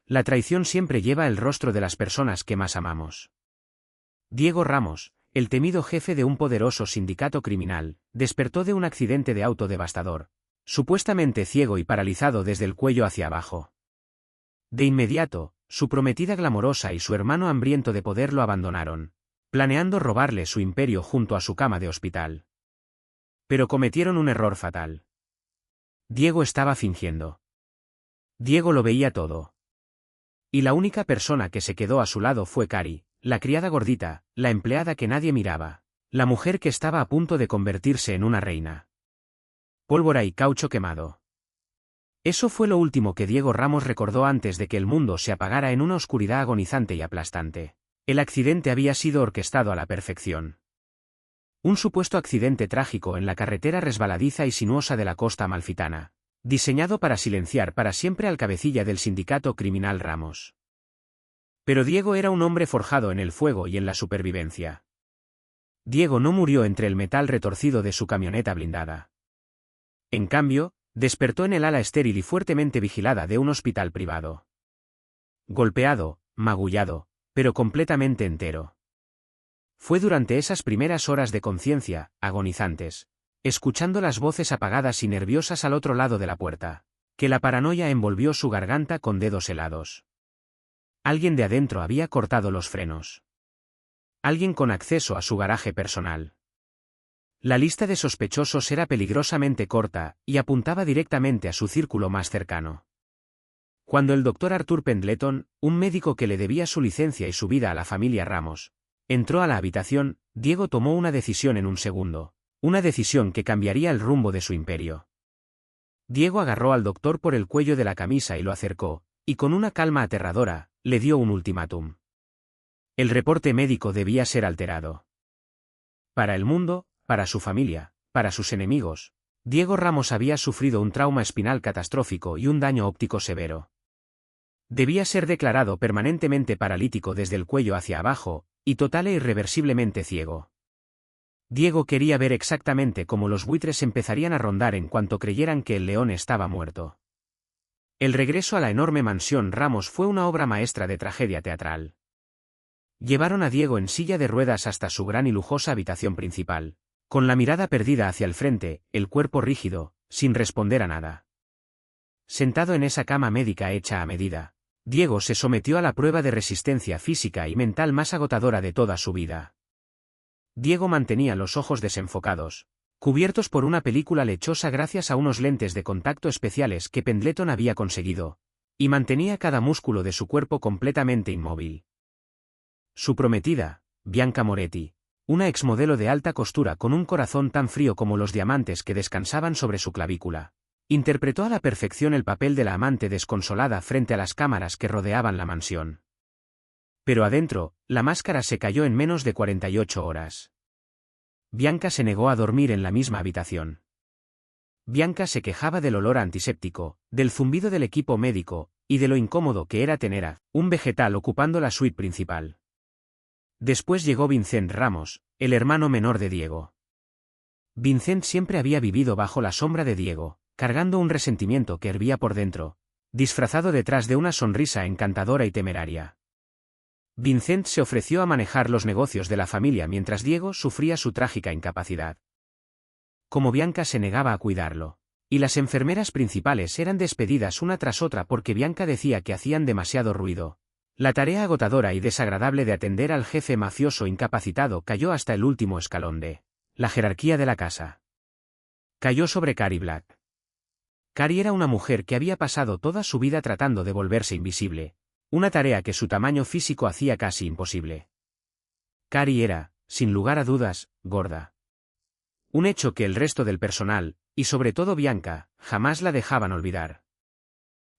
La traición siempre lleva el rostro de las personas que más amamos. Diego Ramos, el temido jefe de un poderoso sindicato criminal, despertó de un accidente de auto devastador, supuestamente ciego y paralizado desde el cuello hacia abajo. De inmediato, su prometida glamorosa y su hermano hambriento de poder lo abandonaron, planeando robarle su imperio junto a su cama de hospital. Pero cometieron un error fatal. Diego estaba fingiendo. Diego lo veía todo. Y la única persona que se quedó a su lado fue Cari, la criada gordita, la empleada que nadie miraba, la mujer que estaba a punto de convertirse en una reina. Pólvora y caucho quemado. Eso fue lo último que Diego Ramos recordó antes de que el mundo se apagara en una oscuridad agonizante y aplastante. El accidente había sido orquestado a la perfección. Un supuesto accidente trágico en la carretera resbaladiza y sinuosa de la costa amalfitana, diseñado para silenciar para siempre al cabecilla del sindicato criminal Ramos. Pero Diego era un hombre forjado en el fuego y en la supervivencia. Diego no murió entre el metal retorcido de su camioneta blindada. En cambio, despertó en el ala estéril y fuertemente vigilada de un hospital privado. Golpeado, magullado, pero completamente entero. Fue durante esas primeras horas de conciencia, agonizantes, escuchando las voces apagadas y nerviosas al otro lado de la puerta, que la paranoia envolvió su garganta con dedos helados. Alguien de adentro había cortado los frenos. Alguien con acceso a su garaje personal. La lista de sospechosos era peligrosamente corta, y apuntaba directamente a su círculo más cercano. Cuando el doctor Arthur Pendleton, un médico que le debía su licencia y su vida a la familia Ramos, entró a la habitación, Diego tomó una decisión en un segundo, una decisión que cambiaría el rumbo de su imperio. Diego agarró al doctor por el cuello de la camisa y lo acercó, y con una calma aterradora, le dio un ultimátum. El reporte médico debía ser alterado. Para el mundo, para su familia, para sus enemigos, Diego Ramos había sufrido un trauma espinal catastrófico y un daño óptico severo. Debía ser declarado permanentemente paralítico desde el cuello hacia abajo, y total e irreversiblemente ciego. Diego quería ver exactamente cómo los buitres empezarían a rondar en cuanto creyeran que el león estaba muerto. El regreso a la enorme mansión Ramos fue una obra maestra de tragedia teatral. Llevaron a Diego en silla de ruedas hasta su gran y lujosa habitación principal, con la mirada perdida hacia el frente, el cuerpo rígido, sin responder a nada. Sentado en esa cama médica hecha a medida, Diego se sometió a la prueba de resistencia física y mental más agotadora de toda su vida. Diego mantenía los ojos desenfocados, cubiertos por una película lechosa gracias a unos lentes de contacto especiales que Pendleton había conseguido, y mantenía cada músculo de su cuerpo completamente inmóvil. Su prometida, Bianca Moretti, una exmodelo de alta costura con un corazón tan frío como los diamantes que descansaban sobre su clavícula, interpretó a la perfección el papel de la amante desconsolada frente a las cámaras que rodeaban la mansión. Pero adentro, la máscara se cayó en menos de 48 horas. Bianca se negó a dormir en la misma habitación. Bianca se quejaba del olor antiséptico, del zumbido del equipo médico, y de lo incómodo que era tener a un vegetal ocupando la suite principal. Después llegó Vincent Ramos, el hermano menor de Diego. Vincent siempre había vivido bajo la sombra de Diego, cargando un resentimiento que hervía por dentro, disfrazado detrás de una sonrisa encantadora y temeraria. Vincent se ofreció a manejar los negocios de la familia mientras Diego sufría su trágica incapacidad. Como Bianca se negaba a cuidarlo, y las enfermeras principales eran despedidas una tras otra porque Bianca decía que hacían demasiado ruido, la tarea agotadora y desagradable de atender al jefe mafioso incapacitado cayó hasta el último escalón de la jerarquía de la casa. Cayó sobre Cari Black. Cari era una mujer que había pasado toda su vida tratando de volverse invisible, una tarea que su tamaño físico hacía casi imposible. Cari era, sin lugar a dudas, gorda. Un hecho que el resto del personal, y sobre todo Bianca, jamás la dejaban olvidar.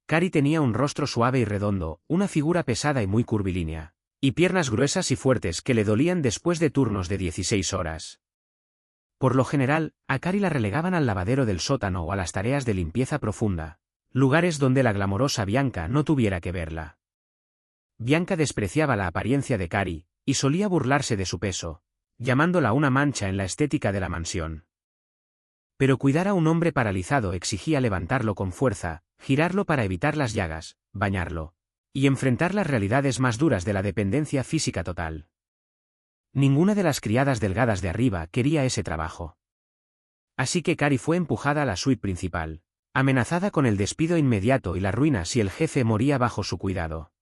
Cari tenía un rostro suave y redondo, una figura pesada y muy curvilínea, y piernas gruesas y fuertes que le dolían después de turnos de 16 horas. Por lo general, a Cari la relegaban al lavadero del sótano o a las tareas de limpieza profunda, lugares donde la glamorosa Bianca no tuviera que verla. Bianca despreciaba la apariencia de Cari, y solía burlarse de su peso, llamándola una mancha en la estética de la mansión. Pero cuidar a un hombre paralizado exigía levantarlo con fuerza, girarlo para evitar las llagas, bañarlo, y enfrentar las realidades más duras de la dependencia física total. Ninguna de las criadas delgadas de arriba quería ese trabajo. Así que Cari fue empujada a la suite principal, amenazada con el despido inmediato y la ruina si el jefe moría bajo su cuidado.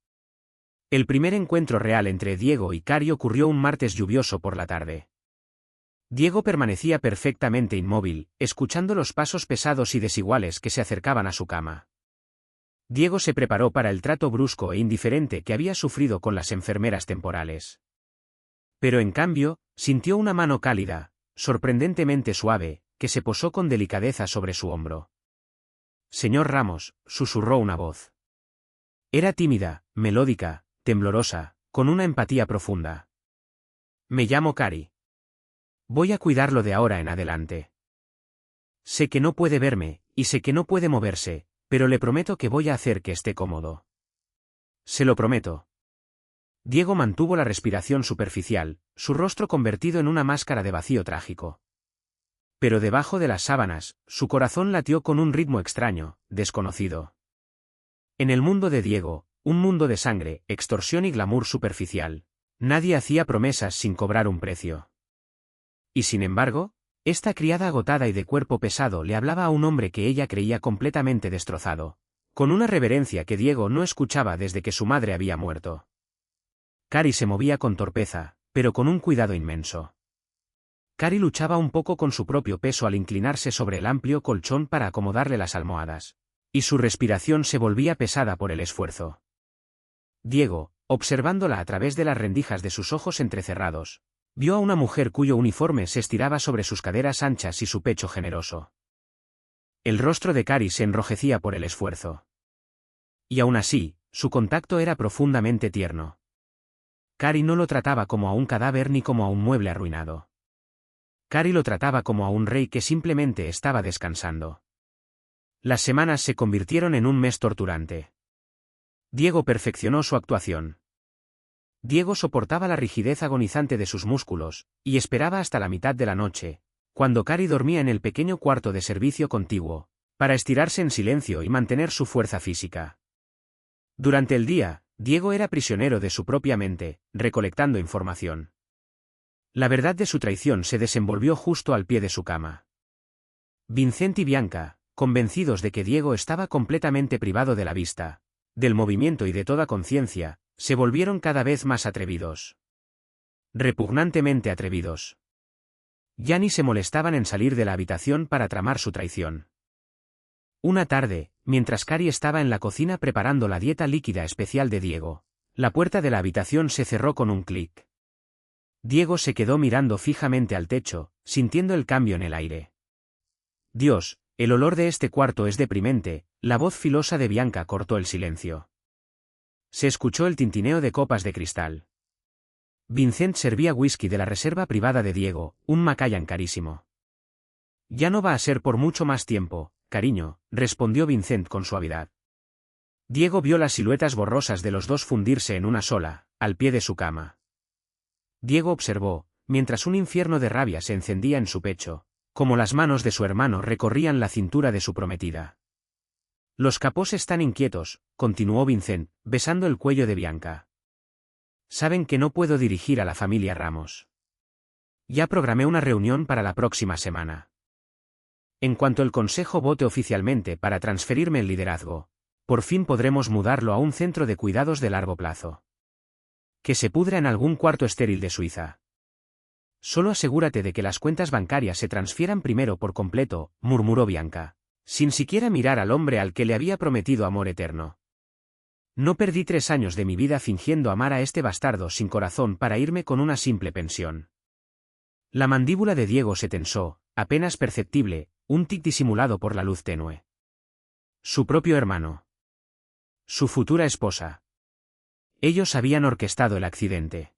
El primer encuentro real entre Diego y Cari ocurrió un martes lluvioso por la tarde. Diego permanecía perfectamente inmóvil, escuchando los pasos pesados y desiguales que se acercaban a su cama. Diego se preparó para el trato brusco e indiferente que había sufrido con las enfermeras temporales. Pero en cambio, sintió una mano cálida, sorprendentemente suave, que se posó con delicadeza sobre su hombro. «Señor Ramos», susurró una voz. Era tímida, melódica, temblorosa, con una empatía profunda. «Me llamo Cari. Voy a cuidarlo de ahora en adelante. Sé que no puede verme, y sé que no puede moverse, pero le prometo que voy a hacer que esté cómodo». «Se lo prometo». Diego mantuvo la respiración superficial, su rostro convertido en una máscara de vacío trágico. Pero debajo de las sábanas, su corazón latió con un ritmo extraño, desconocido. En el mundo de Diego, un mundo de sangre, extorsión y glamour superficial, nadie hacía promesas sin cobrar un precio. Y sin embargo, esta criada agotada y de cuerpo pesado le hablaba a un hombre que ella creía completamente destrozado, con una reverencia que Diego no escuchaba desde que su madre había muerto. Cari se movía con torpeza, pero con un cuidado inmenso. Cari luchaba un poco con su propio peso al inclinarse sobre el amplio colchón para acomodarle las almohadas, y su respiración se volvía pesada por el esfuerzo. Diego, observándola a través de las rendijas de sus ojos entrecerrados, vio a una mujer cuyo uniforme se estiraba sobre sus caderas anchas y su pecho generoso. El rostro de Cari se enrojecía por el esfuerzo. Y aún así, su contacto era profundamente tierno. Cari no lo trataba como a un cadáver ni como a un mueble arruinado. Cari lo trataba como a un rey que simplemente estaba descansando. Las semanas se convirtieron en un mes torturante. Diego perfeccionó su actuación. Diego soportaba la rigidez agonizante de sus músculos, y esperaba hasta la mitad de la noche, cuando Cari dormía en el pequeño cuarto de servicio contiguo, para estirarse en silencio y mantener su fuerza física. Durante el día, Diego era prisionero de su propia mente, recolectando información. La verdad de su traición se desenvolvió justo al pie de su cama. Vincent y Bianca, convencidos de que Diego estaba completamente privado de la vista, del movimiento y de toda conciencia, se volvieron cada vez más atrevidos. Repugnantemente atrevidos. Ya ni se molestaban en salir de la habitación para tramar su traición. Una tarde, mientras Cari estaba en la cocina preparando la dieta líquida especial de Diego, la puerta de la habitación se cerró con un clic. Diego se quedó mirando fijamente al techo, sintiendo el cambio en el aire. «Dios, el olor de este cuarto es deprimente», la voz filosa de Bianca cortó el silencio. Se escuchó el tintineo de copas de cristal. Vincent servía whisky de la reserva privada de Diego, un Macallan carísimo. «Ya no va a ser por mucho más tiempo, cariño», respondió Vincent con suavidad. Diego vio las siluetas borrosas de los dos fundirse en una sola, al pie de su cama. Diego observó, mientras un infierno de rabia se encendía en su pecho, como las manos de su hermano recorrían la cintura de su prometida. «Los capós están inquietos», continuó Vincent, besando el cuello de Bianca. «Saben que no puedo dirigir a la familia Ramos. Ya programé una reunión para la próxima semana. En cuanto el consejo vote oficialmente para transferirme el liderazgo, por fin podremos mudarlo a un centro de cuidados de largo plazo. Que se pudra en algún cuarto estéril de Suiza. Solo asegúrate de que las cuentas bancarias se transfieran primero por completo», murmuró Bianca, sin siquiera mirar al hombre al que le había prometido amor eterno. «No perdí 3 años de mi vida fingiendo amar a este bastardo sin corazón para irme con una simple pensión». La mandíbula de Diego se tensó, apenas perceptible, un tic disimulado por la luz tenue. Su propio hermano. Su futura esposa. Ellos habían orquestado el accidente.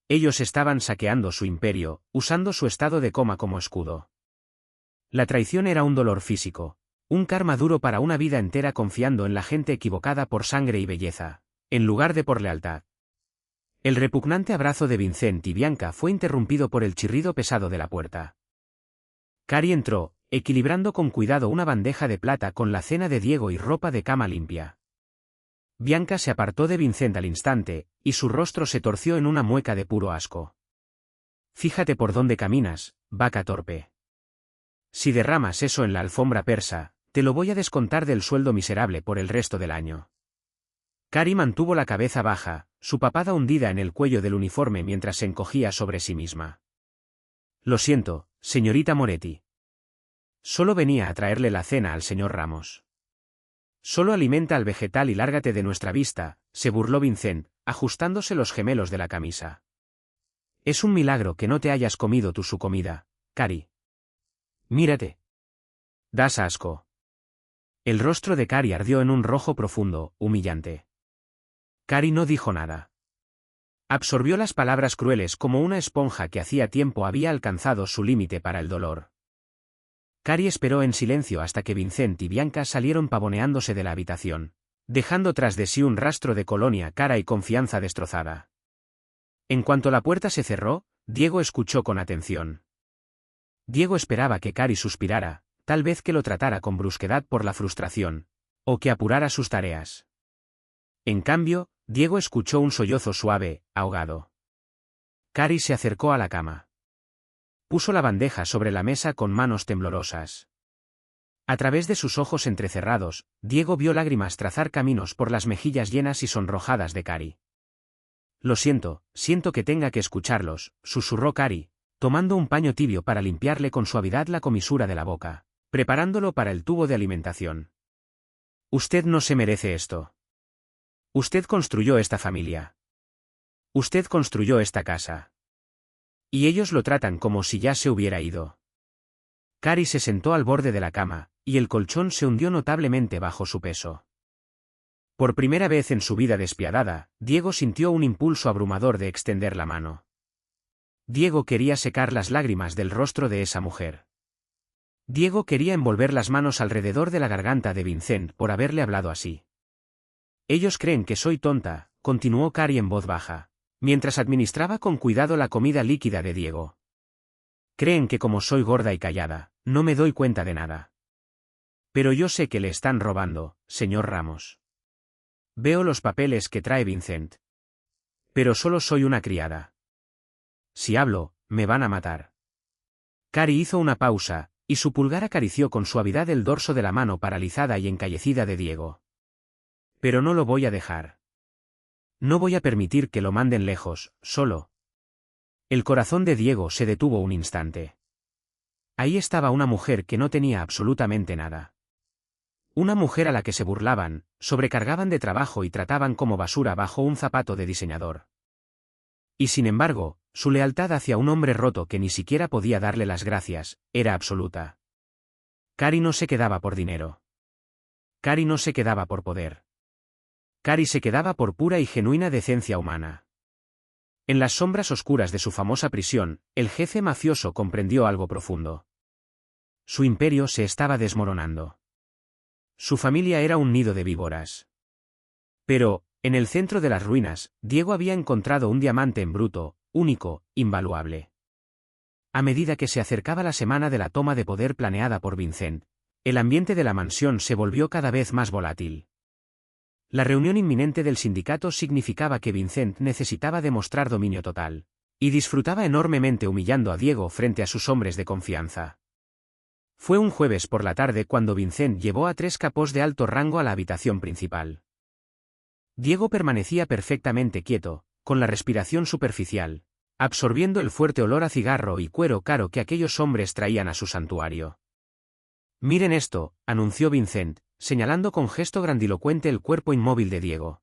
Ellos estaban saqueando su imperio, usando su estado de coma como escudo. La traición era un dolor físico, un karma duro para una vida entera confiando en la gente equivocada por sangre y belleza, en lugar de por lealtad. El repugnante abrazo de Vincent y Bianca fue interrumpido por el chirrido pesado de la puerta. Cari entró, equilibrando con cuidado una bandeja de plata con la cena de Diego y ropa de cama limpia. Bianca se apartó de Vincent al instante, y su rostro se torció en una mueca de puro asco. Fíjate por dónde caminas, vaca torpe. Si derramas eso en la alfombra persa, te lo voy a descontar del sueldo miserable por el resto del año. Cari mantuvo la cabeza baja, su papada hundida en el cuello del uniforme mientras se encogía sobre sí misma. Lo siento, señorita Moretti. Solo venía a traerle la cena al señor Ramos. Solo alimenta al vegetal y lárgate de nuestra vista, se burló Vincent, ajustándose los gemelos de la camisa. Es un milagro que no te hayas comido tú su comida, Cari. Mírate. Das asco. El rostro de Cari ardió en un rojo profundo, humillante. Cari no dijo nada. Absorbió las palabras crueles como una esponja que hacía tiempo había alcanzado su límite para el dolor. Cari esperó en silencio hasta que Vincent y Bianca salieron pavoneándose de la habitación, dejando tras de sí un rastro de colonia cara y confianza destrozada. En cuanto la puerta se cerró, Diego escuchó con atención. Diego esperaba que Cari suspirara, tal vez que lo tratara con brusquedad por la frustración, o que apurara sus tareas. En cambio, Diego escuchó un sollozo suave, ahogado. Cari se acercó a la cama. Puso la bandeja sobre la mesa con manos temblorosas. A través de sus ojos entrecerrados, Diego vio lágrimas trazar caminos por las mejillas llenas y sonrojadas de Cari. Lo siento que tenga que escucharlos, susurró Cari, tomando un paño tibio para limpiarle con suavidad la comisura de la boca, preparándolo para el tubo de alimentación. Usted no se merece esto. Usted construyó esta familia. Usted construyó esta casa. Y ellos lo tratan como si ya se hubiera ido. Cari se sentó al borde de la cama, y el colchón se hundió notablemente bajo su peso. Por primera vez en su vida despiadada, Diego sintió un impulso abrumador de extender la mano. Diego quería secar las lágrimas del rostro de esa mujer. Diego quería envolver las manos alrededor de la garganta de Vincent por haberle hablado así. Ellos creen que soy tonta, continuó Cari en voz baja, mientras administraba con cuidado la comida líquida de Diego. Creen que como soy gorda y callada, no me doy cuenta de nada. Pero yo sé que le están robando, señor Ramos. Veo los papeles que trae Vincent. Pero solo soy una criada. Si hablo, me van a matar. Cari hizo una pausa, y su pulgar acarició con suavidad el dorso de la mano paralizada y encallecida de Diego. Pero no lo voy a dejar. No voy a permitir que lo manden lejos, solo. El corazón de Diego se detuvo un instante. Ahí estaba una mujer que no tenía absolutamente nada. Una mujer a la que se burlaban, sobrecargaban de trabajo y trataban como basura bajo un zapato de diseñador. Y sin embargo, su lealtad hacia un hombre roto que ni siquiera podía darle las gracias, era absoluta. Cari no se quedaba por dinero. Cari no se quedaba por poder. Cari se quedaba por pura y genuina decencia humana. En las sombras oscuras de su famosa prisión, el jefe mafioso comprendió algo profundo. Su imperio se estaba desmoronando. Su familia era un nido de víboras. Pero, en el centro de las ruinas, Diego había encontrado un diamante en bruto, único, invaluable. A medida que se acercaba la semana de la toma de poder planeada por Vincent, el ambiente de la mansión se volvió cada vez más volátil. La reunión inminente del sindicato significaba que Vincent necesitaba demostrar dominio total, y disfrutaba enormemente humillando a Diego frente a sus hombres de confianza. Fue un jueves por la tarde cuando Vincent llevó a 3 capos de alto rango a la habitación principal. Diego permanecía perfectamente quieto, con la respiración superficial, absorbiendo el fuerte olor a cigarro y cuero caro que aquellos hombres traían a su santuario. Miren esto, anunció Vincent, señalando con gesto grandilocuente el cuerpo inmóvil de Diego.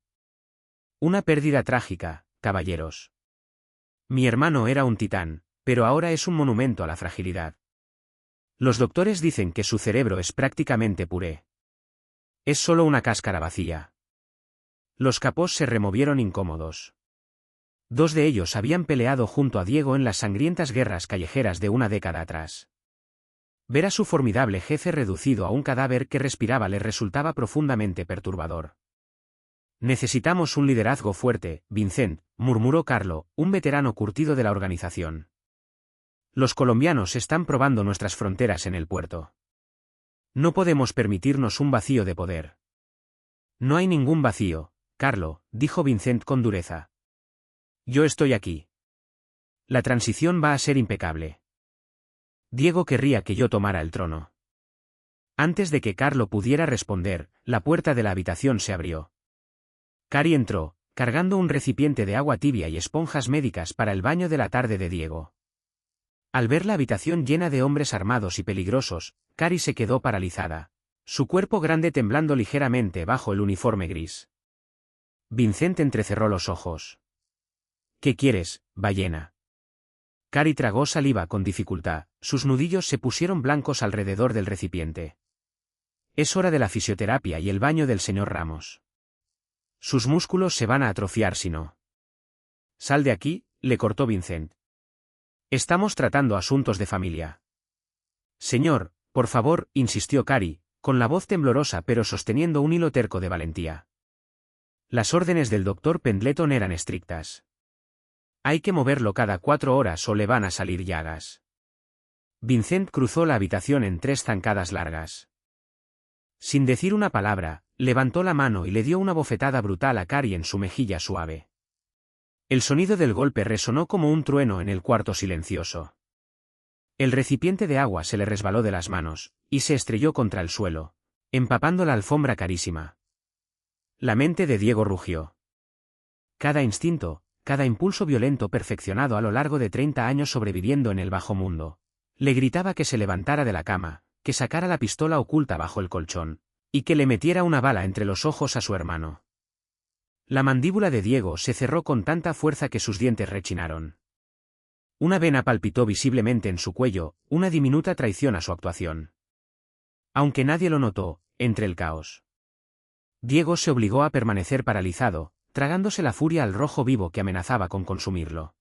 Una pérdida trágica, caballeros. Mi hermano era un titán, pero ahora es un monumento a la fragilidad. Los doctores dicen que su cerebro es prácticamente puré. Es solo una cáscara vacía. Los capós se removieron incómodos. 2 de ellos habían peleado junto a Diego en las sangrientas guerras callejeras de una década atrás. Ver a su formidable jefe reducido a un cadáver que respiraba les resultaba profundamente perturbador. Necesitamos un liderazgo fuerte, Vincent, murmuró Carlo, un veterano curtido de la organización. Los colombianos están probando nuestras fronteras en el puerto. No podemos permitirnos un vacío de poder. No hay ningún vacío, Carlo, dijo Vincent con dureza. Yo estoy aquí. La transición va a ser impecable. Diego querría que yo tomara el trono. Antes de que Carlo pudiera responder, la puerta de la habitación se abrió. Cari entró, cargando un recipiente de agua tibia y esponjas médicas para el baño de la tarde de Diego. Al ver la habitación llena de hombres armados y peligrosos, Cari se quedó paralizada, su cuerpo grande temblando ligeramente bajo el uniforme gris. Vincent entrecerró los ojos. ¿Qué quieres, ballena? Cari tragó saliva con dificultad, sus nudillos se pusieron blancos alrededor del recipiente. Es hora de la fisioterapia y el baño del señor Ramos. Sus músculos se van a atrofiar si no. Sal de aquí, le cortó Vincent. Estamos tratando asuntos de familia. Señor, por favor, insistió Cari, con la voz temblorosa pero sosteniendo un hilo terco de valentía. Las órdenes del doctor Pendleton eran estrictas. Hay que moverlo cada 4 horas o le van a salir llagas. Vincent cruzó la habitación en 3 zancadas largas. Sin decir una palabra, levantó la mano y le dio una bofetada brutal a Cari en su mejilla suave. El sonido del golpe resonó como un trueno en el cuarto silencioso. El recipiente de agua se le resbaló de las manos, y se estrelló contra el suelo, empapando la alfombra carísima. La mente de Diego rugió. Cada instinto, cada impulso violento perfeccionado a lo largo de 30 años sobreviviendo en el bajo mundo, le gritaba que se levantara de la cama, que sacara la pistola oculta bajo el colchón, y que le metiera una bala entre los ojos a su hermano. La mandíbula de Diego se cerró con tanta fuerza que sus dientes rechinaron. Una vena palpitó visiblemente en su cuello, una diminuta traición a su actuación. Aunque nadie lo notó, entre el caos. Diego se obligó a permanecer paralizado, tragándose la furia al rojo vivo que amenazaba con consumirlo.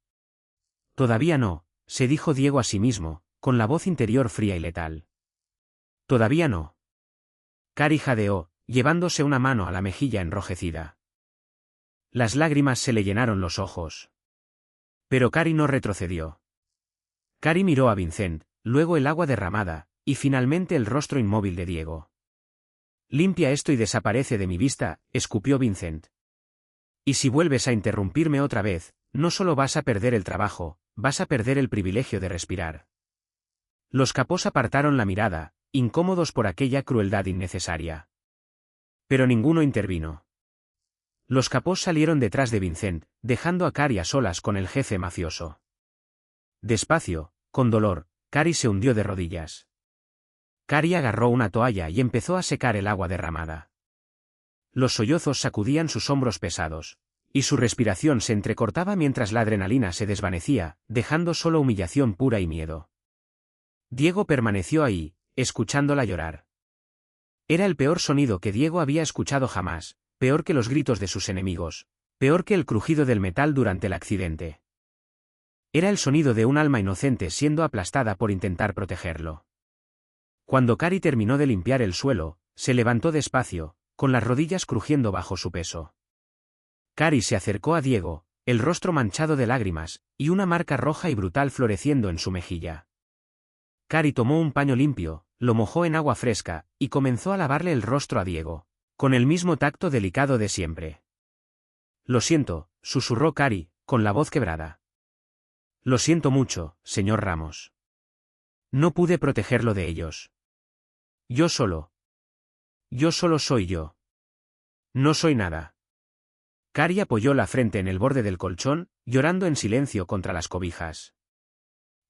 Todavía no, se dijo Diego a sí mismo, con la voz interior fría y letal. Todavía no. Cari jadeó, llevándose una mano a la mejilla enrojecida. Las lágrimas se le llenaron los ojos. Pero Cari no retrocedió. Cari miró a Vincent, luego el agua derramada, y finalmente el rostro inmóvil de Diego. Limpia esto y desaparece de mi vista, escupió Vincent. Y si vuelves a interrumpirme otra vez, no solo vas a perder el trabajo, vas a perder el privilegio de respirar. Los capós apartaron la mirada, incómodos por aquella crueldad innecesaria. Pero ninguno intervino. Los capós salieron detrás de Vincent, dejando a Cari a solas con el jefe mafioso. Despacio, con dolor, Cari se hundió de rodillas. Cari agarró una toalla y empezó a secar el agua derramada. Los sollozos sacudían sus hombros pesados, y su respiración se entrecortaba mientras la adrenalina se desvanecía, dejando solo humillación pura y miedo. Diego permaneció ahí, escuchándola llorar. Era el peor sonido que Diego había escuchado jamás, peor que los gritos de sus enemigos, peor que el crujido del metal durante el accidente. Era el sonido de un alma inocente siendo aplastada por intentar protegerlo. Cuando Cari terminó de limpiar el suelo, se levantó despacio, con las rodillas crujiendo bajo su peso. Cari se acercó a Diego, el rostro manchado de lágrimas, y una marca roja y brutal floreciendo en su mejilla. Cari tomó un paño limpio, lo mojó en agua fresca, y comenzó a lavarle el rostro a Diego, con el mismo tacto delicado de siempre. Lo siento, susurró Cari, con la voz quebrada. Lo siento mucho, señor Ramos. No pude protegerlo de ellos. Yo solo soy yo. No soy nada. Cari apoyó la frente en el borde del colchón, llorando en silencio contra las cobijas.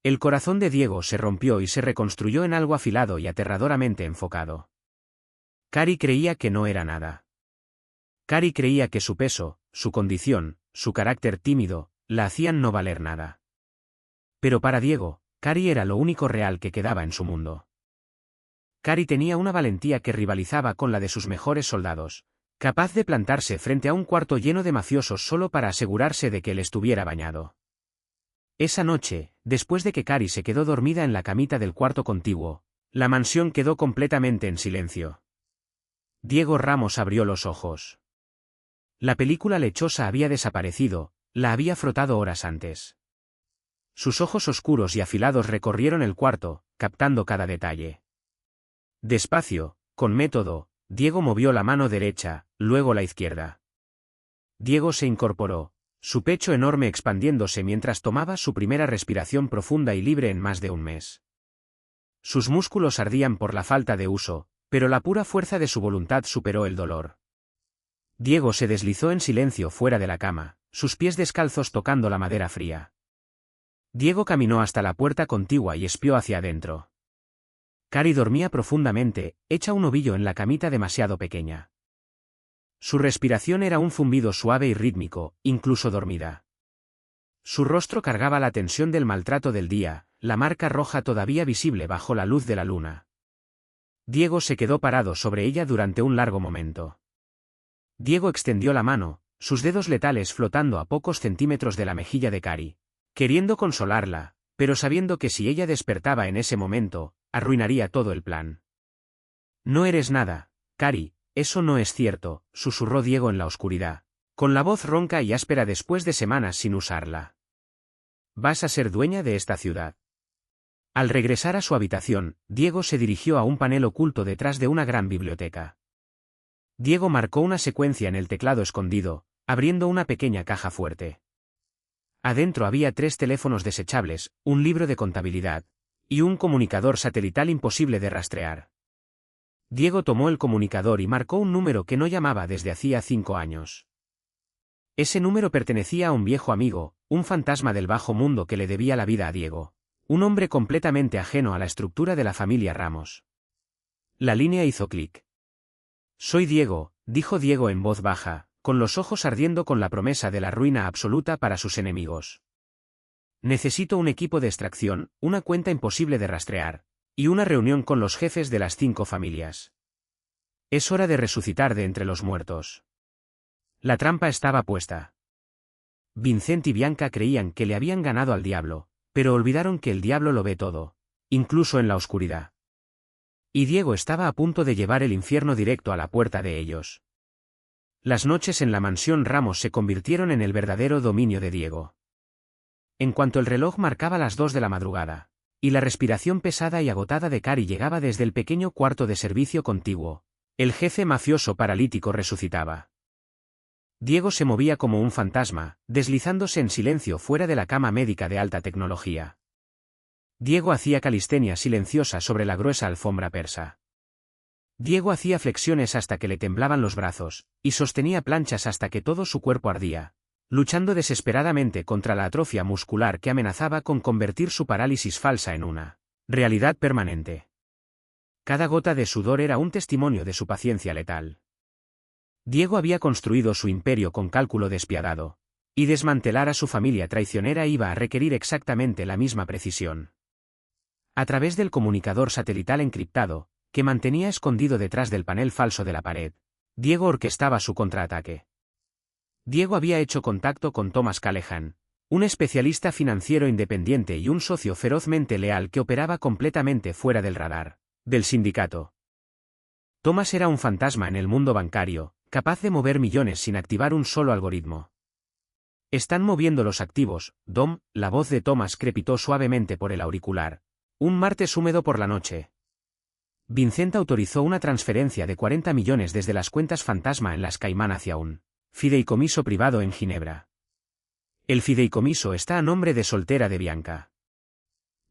El corazón de Diego se rompió y se reconstruyó en algo afilado y aterradoramente enfocado. Cari creía que no era nada. Cari creía que su peso, su condición, su carácter tímido, la hacían no valer nada. Pero para Diego, Cari era lo único real que quedaba en su mundo. Cari tenía una valentía que rivalizaba con la de sus mejores soldados, capaz de plantarse frente a un cuarto lleno de mafiosos solo para asegurarse de que él estuviera bañado. Esa noche, después de que Cari se quedó dormida en la camita del cuarto contiguo, la mansión quedó completamente en silencio. Diego Ramos abrió los ojos. La película lechosa había desaparecido, la había frotado horas antes. Sus ojos oscuros y afilados recorrieron el cuarto, captando cada detalle. Despacio, con método, Diego movió la mano derecha, luego la izquierda. Diego se incorporó, su pecho enorme expandiéndose mientras tomaba su primera respiración profunda y libre en más de un mes. Sus músculos ardían por la falta de uso, pero la pura fuerza de su voluntad superó el dolor. Diego se deslizó en silencio fuera de la cama, sus pies descalzos tocando la madera fría. Diego caminó hasta la puerta contigua y espió hacia adentro. Cari dormía profundamente, hecha un ovillo en la camita demasiado pequeña. Su respiración era un zumbido suave y rítmico, incluso dormida. Su rostro cargaba la tensión del maltrato del día, la marca roja todavía visible bajo la luz de la luna. Diego se quedó parado sobre ella durante un largo momento. Diego extendió la mano, sus dedos letales flotando a pocos centímetros de la mejilla de Cari, queriendo consolarla, pero sabiendo que si ella despertaba en ese momento, arruinaría todo el plan. No eres nada, Cari, eso no es cierto, susurró Diego en la oscuridad, con la voz ronca y áspera después de semanas sin usarla. Vas a ser dueña de esta ciudad. Al regresar a su habitación, Diego se dirigió a un panel oculto detrás de una gran biblioteca. Diego marcó una secuencia en el teclado escondido, abriendo una pequeña caja fuerte. Adentro había 3 teléfonos desechables, un libro de contabilidad, y un comunicador satelital imposible de rastrear. Diego tomó el comunicador y marcó un número que no llamaba desde hacía 5 años. Ese número pertenecía a un viejo amigo, un fantasma del bajo mundo que le debía la vida a Diego, un hombre completamente ajeno a la estructura de la familia Ramos. La línea hizo clic. Soy Diego, dijo Diego en voz baja, con los ojos ardiendo con la promesa de la ruina absoluta para sus enemigos. Necesito un equipo de extracción, una cuenta imposible de rastrear, y una reunión con los jefes de las 5 familias. Es hora de resucitar de entre los muertos. La trampa estaba puesta. Vincent y Bianca creían que le habían ganado al diablo, pero olvidaron que el diablo lo ve todo, incluso en la oscuridad. Y Diego estaba a punto de llevar el infierno directo a la puerta de ellos. Las noches en la mansión Ramos se convirtieron en el verdadero dominio de Diego. En cuanto el reloj marcaba las 2 de la madrugada, y la respiración pesada y agotada de Cari llegaba desde el pequeño cuarto de servicio contiguo, el jefe mafioso paralítico resucitaba. Diego se movía como un fantasma, deslizándose en silencio fuera de la cama médica de alta tecnología. Diego hacía calistenia silenciosa sobre la gruesa alfombra persa. Diego hacía flexiones hasta que le temblaban los brazos, y sostenía planchas hasta que todo su cuerpo ardía, luchando desesperadamente contra la atrofia muscular que amenazaba con convertir su parálisis falsa en una realidad permanente. Cada gota de sudor era un testimonio de su paciencia letal. Diego había construido su imperio con cálculo despiadado, y desmantelar a su familia traicionera iba a requerir exactamente la misma precisión. A través del comunicador satelital encriptado, que mantenía escondido detrás del panel falso de la pared, Diego orquestaba su contraataque. Diego había hecho contacto con Thomas Callahan, un especialista financiero independiente y un socio ferozmente leal que operaba completamente fuera del radar del sindicato. Thomas era un fantasma en el mundo bancario, capaz de mover millones sin activar un solo algoritmo. Están moviendo los activos, Dom, la voz de Thomas crepitó suavemente por el auricular. Un martes húmedo por la noche. Vincent autorizó una transferencia de 40 millones desde las cuentas fantasma en las Caimán hacia un fideicomiso privado en Ginebra. El fideicomiso está a nombre de soltera de Bianca.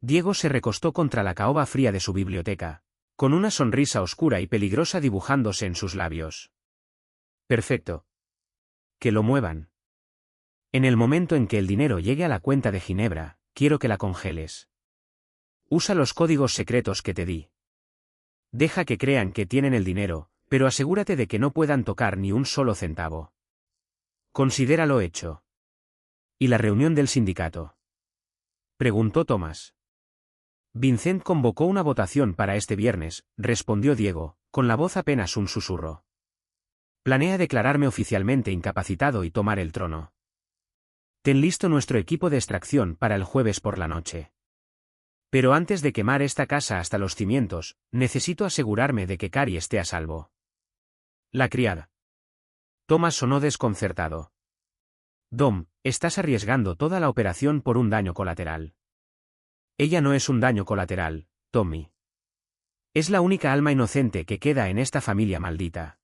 Diego se recostó contra la caoba fría de su biblioteca, con una sonrisa oscura y peligrosa dibujándose en sus labios. Perfecto. Que lo muevan. En el momento en que el dinero llegue a la cuenta de Ginebra, quiero que la congeles. Usa los códigos secretos que te di. Deja que crean que tienen el dinero, pero asegúrate de que no puedan tocar ni un solo centavo. Considéralo hecho. ¿Y la reunión del sindicato?, preguntó Thomas. Vincent convocó una votación para este viernes, respondió Diego, con la voz apenas un susurro. Planea declararme oficialmente incapacitado y tomar el trono. Ten listo nuestro equipo de extracción para el jueves por la noche. Pero antes de quemar esta casa hasta los cimientos, necesito asegurarme de que Cari esté a salvo. La criada. Thomas sonó desconcertado. Dom, estás arriesgando toda la operación por un daño colateral. Ella no es un daño colateral, Tommy. Es la única alma inocente que queda en esta familia maldita.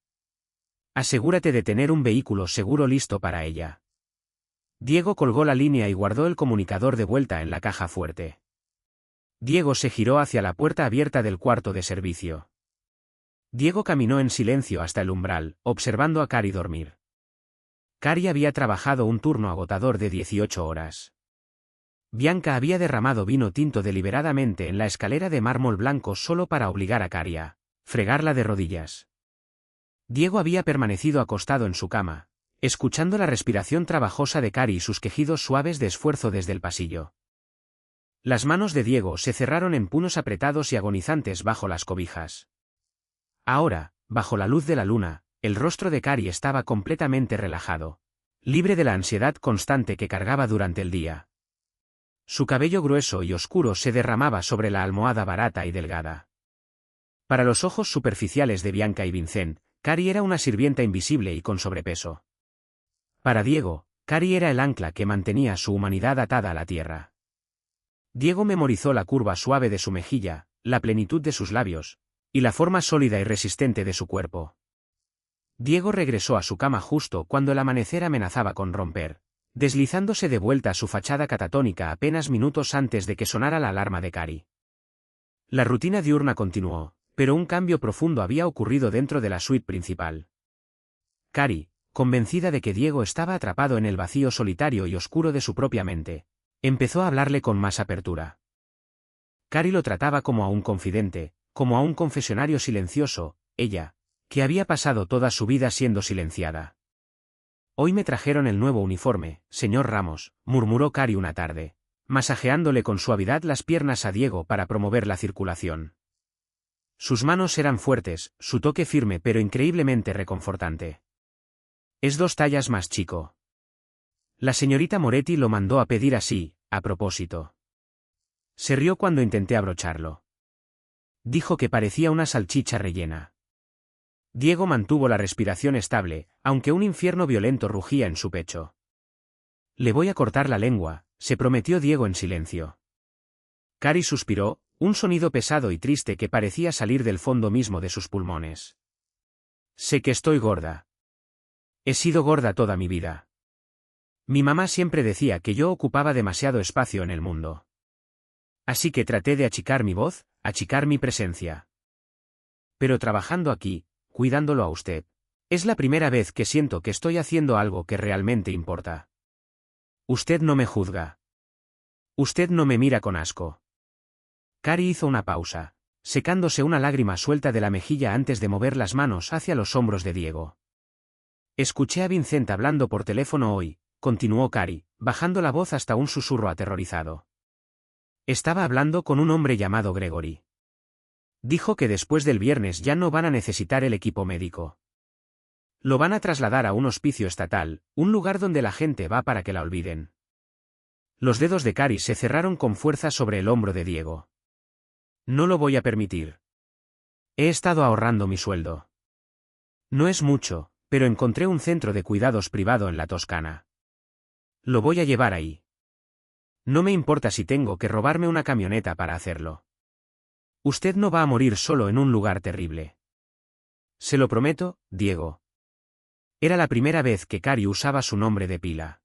Asegúrate de tener un vehículo seguro listo para ella. Diego colgó la línea y guardó el comunicador de vuelta en la caja fuerte. Diego se giró hacia la puerta abierta del cuarto de servicio. Diego caminó en silencio hasta el umbral, observando a Cari dormir. Cari había trabajado un turno agotador de 18 horas. Bianca había derramado vino tinto deliberadamente en la escalera de mármol blanco solo para obligar a Cari a fregarla de rodillas. Diego había permanecido acostado en su cama, escuchando la respiración trabajosa de Cari y sus quejidos suaves de esfuerzo desde el pasillo. Las manos de Diego se cerraron en puños apretados y agonizantes bajo las cobijas. Ahora, bajo la luz de la luna, el rostro de Cari estaba completamente relajado, libre de la ansiedad constante que cargaba durante el día. Su cabello grueso y oscuro se derramaba sobre la almohada barata y delgada. Para los ojos superficiales de Bianca y Vincent, Cari era una sirvienta invisible y con sobrepeso. Para Diego, Cari era el ancla que mantenía su humanidad atada a la tierra. Diego memorizó la curva suave de su mejilla, la plenitud de sus labios, y la forma sólida y resistente de su cuerpo. Diego regresó a su cama justo cuando el amanecer amenazaba con romper, deslizándose de vuelta a su fachada catatónica apenas minutos antes de que sonara la alarma de Cari. La rutina diurna continuó, pero un cambio profundo había ocurrido dentro de la suite principal. Cari, convencida de que Diego estaba atrapado en el vacío solitario y oscuro de su propia mente, empezó a hablarle con más apertura. Cari lo trataba como a un confidente, como a un confesionario silencioso, ella, que había pasado toda su vida siendo silenciada. Hoy me trajeron el nuevo uniforme, señor Ramos, murmuró Cari una tarde, masajeándole con suavidad las piernas a Diego para promover la circulación. Sus manos eran fuertes, su toque firme pero increíblemente reconfortante. Es 2 tallas más chico. La señorita Moretti lo mandó a pedir así, a propósito. Se rió cuando intenté abrocharlo. Dijo que parecía una salchicha rellena. Diego mantuvo la respiración estable, aunque un infierno violento rugía en su pecho. Le voy a cortar la lengua, se prometió Diego en silencio. Cari suspiró, un sonido pesado y triste que parecía salir del fondo mismo de sus pulmones. Sé que estoy gorda. He sido gorda toda mi vida. Mi mamá siempre decía que yo ocupaba demasiado espacio en el mundo. Así que traté de achicar mi voz, achicar mi presencia. Pero trabajando aquí, cuidándolo a usted, es la primera vez que siento que estoy haciendo algo que realmente importa. Usted no me juzga. Usted no me mira con asco. Cari hizo una pausa, secándose una lágrima suelta de la mejilla antes de mover las manos hacia los hombros de Diego. Escuché a Vincent hablando por teléfono hoy, continuó Cari, bajando la voz hasta un susurro aterrorizado. Estaba hablando con un hombre llamado Gregory. Dijo que después del viernes ya no van a necesitar el equipo médico. Lo van a trasladar a un hospicio estatal, un lugar donde la gente va para que la olviden. Los dedos de Cari se cerraron con fuerza sobre el hombro de Diego. No lo voy a permitir. He estado ahorrando mi sueldo. No es mucho, pero encontré un centro de cuidados privado en la Toscana. Lo voy a llevar ahí. No me importa si tengo que robarme una camioneta para hacerlo. Usted no va a morir solo en un lugar terrible. Se lo prometo, Diego. Era la primera vez que Cari usaba su nombre de pila.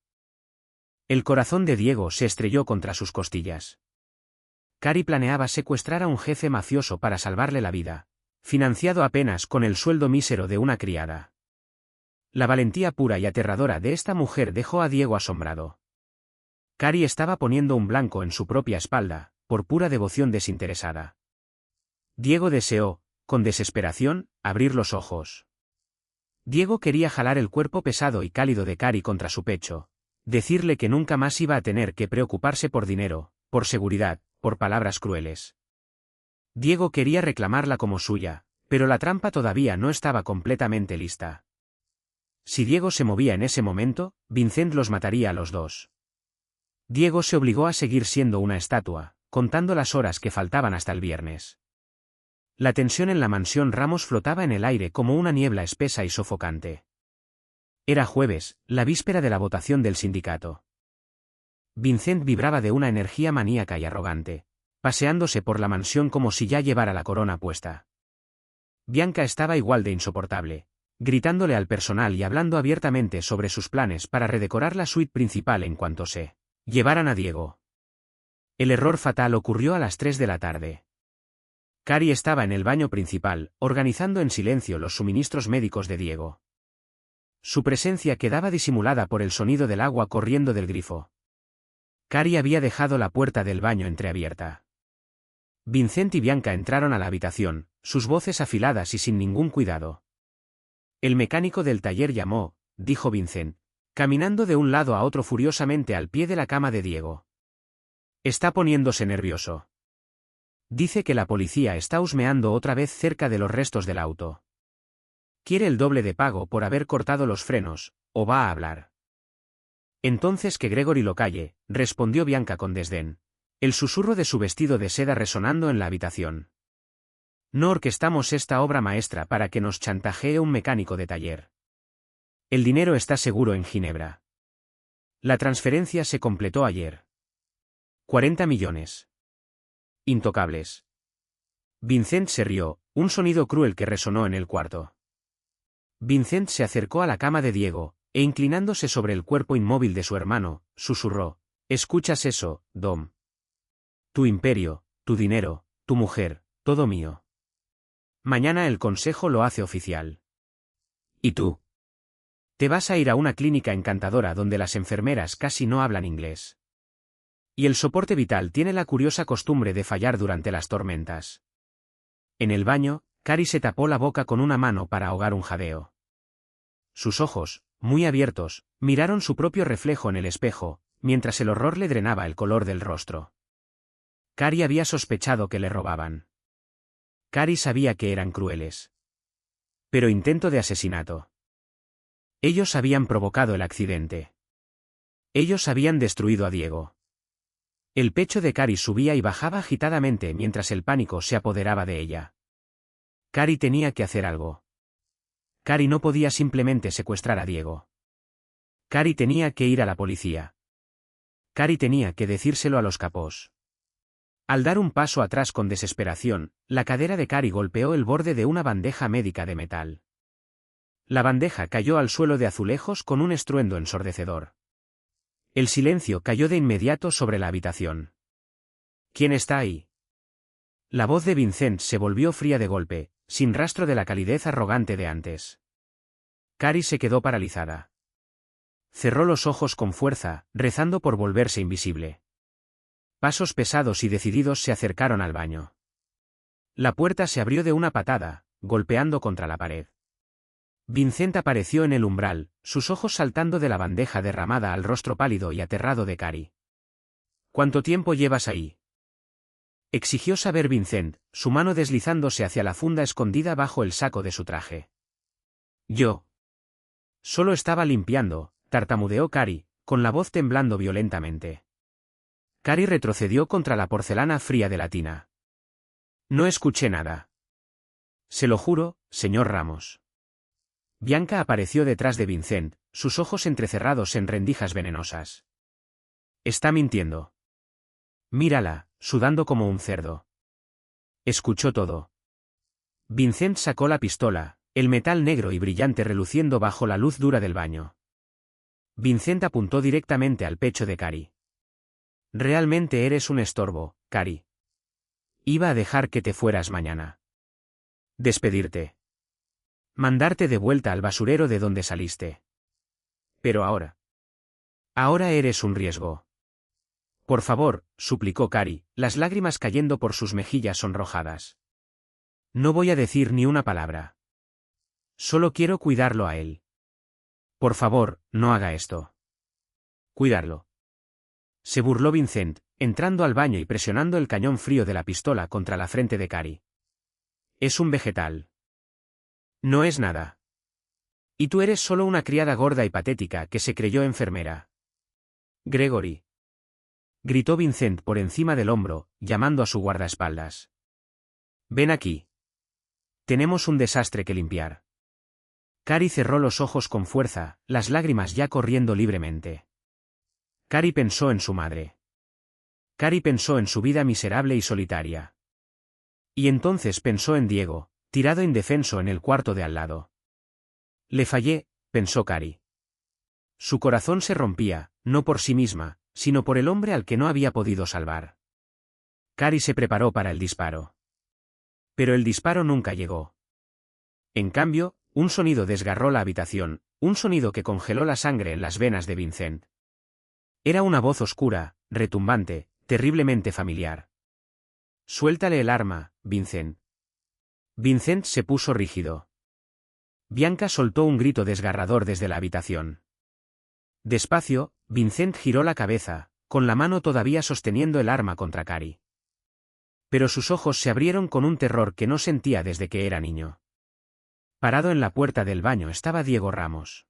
El corazón de Diego se estrelló contra sus costillas. Cari planeaba secuestrar a un jefe mafioso para salvarle la vida, financiado apenas con el sueldo mísero de una criada. La valentía pura y aterradora de esta mujer dejó a Diego asombrado. Cari estaba poniendo un blanco en su propia espalda, por pura devoción desinteresada. Diego deseó, con desesperación, abrir los ojos. Diego quería jalar el cuerpo pesado y cálido de Cari contra su pecho, decirle que nunca más iba a tener que preocuparse por dinero, por seguridad, por palabras crueles. Diego quería reclamarla como suya, pero la trampa todavía no estaba completamente lista. Si Diego se movía en ese momento, Vincent los mataría a los dos. Diego se obligó a seguir siendo una estatua, contando las horas que faltaban hasta el viernes. La tensión en la mansión Ramos flotaba en el aire como una niebla espesa y sofocante. Era jueves, la víspera de la votación del sindicato. Vincent vibraba de una energía maníaca y arrogante, paseándose por la mansión como si ya llevara la corona puesta. Bianca estaba igual de insoportable, gritándole al personal y hablando abiertamente sobre sus planes para redecorar la suite principal en cuanto se llevaran a Diego. El error fatal ocurrió a las 3 de la tarde. Cari estaba en el baño principal, organizando en silencio los suministros médicos de Diego. Su presencia quedaba disimulada por el sonido del agua corriendo del grifo. Cari había dejado la puerta del baño entreabierta. Vincent y Bianca entraron a la habitación, sus voces afiladas y sin ningún cuidado. El mecánico del taller llamó, dijo Vincent, caminando de un lado a otro furiosamente al pie de la cama de Diego. Está poniéndose nervioso. Dice que la policía está husmeando otra vez cerca de los restos del auto. Quiere el doble de pago por haber cortado los frenos, o va a hablar. Entonces que Gregory lo calle, respondió Bianca con desdén, el susurro de su vestido de seda resonando en la habitación. No orquestamos esta obra maestra para que nos chantajee un mecánico de taller. El dinero está seguro en Ginebra. La transferencia se completó ayer. 40 millones. Intocables. Vincent se rió, un sonido cruel que resonó en el cuarto. Vincent se acercó a la cama de Diego, e inclinándose sobre el cuerpo inmóvil de su hermano, susurró, ¿escuchas eso, Dom? Tu imperio, tu dinero, tu mujer, todo mío. Mañana el consejo lo hace oficial. ¿Y tú? Te vas a ir a una clínica encantadora donde las enfermeras casi no hablan inglés. Y el soporte vital tiene la curiosa costumbre de fallar durante las tormentas. En el baño, Cari se tapó la boca con una mano para ahogar un jadeo. Sus ojos, muy abiertos, miraron su propio reflejo en el espejo, mientras el horror le drenaba el color del rostro. Cari había sospechado que le robaban. Cari sabía que eran crueles. Pero intento de asesinato. Ellos habían provocado el accidente. Ellos habían destruido a Diego. El pecho de Cari subía y bajaba agitadamente mientras el pánico se apoderaba de ella. Cari tenía que hacer algo. Cari no podía simplemente secuestrar a Diego. Cari tenía que ir a la policía. Cari tenía que decírselo a los capós. Al dar un paso atrás con desesperación, la cadera de Cari golpeó el borde de una bandeja médica de metal. La bandeja cayó al suelo de azulejos con un estruendo ensordecedor. El silencio cayó de inmediato sobre la habitación. ¿Quién está ahí? La voz de Vincent se volvió fría de golpe, sin rastro de la calidez arrogante de antes. Cari se quedó paralizada. Cerró los ojos con fuerza, rezando por volverse invisible. Pasos pesados y decididos se acercaron al baño. La puerta se abrió de una patada, golpeando contra la pared. Vincent apareció en el umbral, sus ojos saltando de la bandeja derramada al rostro pálido y aterrado de Cari. ¿Cuánto tiempo llevas ahí? Exigió saber Vincent, su mano deslizándose hacia la funda escondida bajo el saco de su traje. Yo. Solo estaba limpiando, tartamudeó Cari, con la voz temblando violentamente. Cari retrocedió contra la porcelana fría de la tina. No escuché nada. Se lo juro, señor Ramos. Bianca apareció detrás de Vincent, sus ojos entrecerrados en rendijas venenosas. Está mintiendo. Mírala, sudando como un cerdo. Escuchó todo. Vincent sacó la pistola, el metal negro y brillante reluciendo bajo la luz dura del baño. Vincent apuntó directamente al pecho de Cari. Realmente eres un estorbo, Cari. Iba a dejar que te fueras mañana. Despedirte. Mandarte de vuelta al basurero de donde saliste. Pero ahora. Ahora eres un riesgo. Por favor, suplicó Cari, las lágrimas cayendo por sus mejillas sonrojadas. No voy a decir ni una palabra. Solo quiero cuidarlo a él. Por favor, no haga esto. Cuidarlo. Se burló Vincent, entrando al baño y presionando el cañón frío de la pistola contra la frente de Cari. Es un vegetal. No es nada. Y tú eres solo una criada gorda y patética que se creyó enfermera. Gregory. Gritó Vincent por encima del hombro, llamando a su guardaespaldas. Ven aquí. Tenemos un desastre que limpiar. Cari cerró los ojos con fuerza, las lágrimas ya corriendo libremente. Cari pensó en su madre. Cari pensó en su vida miserable y solitaria. Y entonces pensó en Diego, tirado indefenso en el cuarto de al lado. Le fallé, pensó Cari. Su corazón se rompía, no por sí misma, sino por el hombre al que no había podido salvar. Cari se preparó para el disparo. Pero el disparo nunca llegó. En cambio, un sonido desgarró la habitación, un sonido que congeló la sangre en las venas de Vincent. Era una voz oscura, retumbante, terriblemente familiar. «Suéltale el arma, Vincent». Vincent se puso rígido. Bianca soltó un grito desgarrador desde la habitación. Despacio, Vincent giró la cabeza, con la mano todavía sosteniendo el arma contra Cari. Pero sus ojos se abrieron con un terror que no sentía desde que era niño. Parado en la puerta del baño estaba Diego Ramos.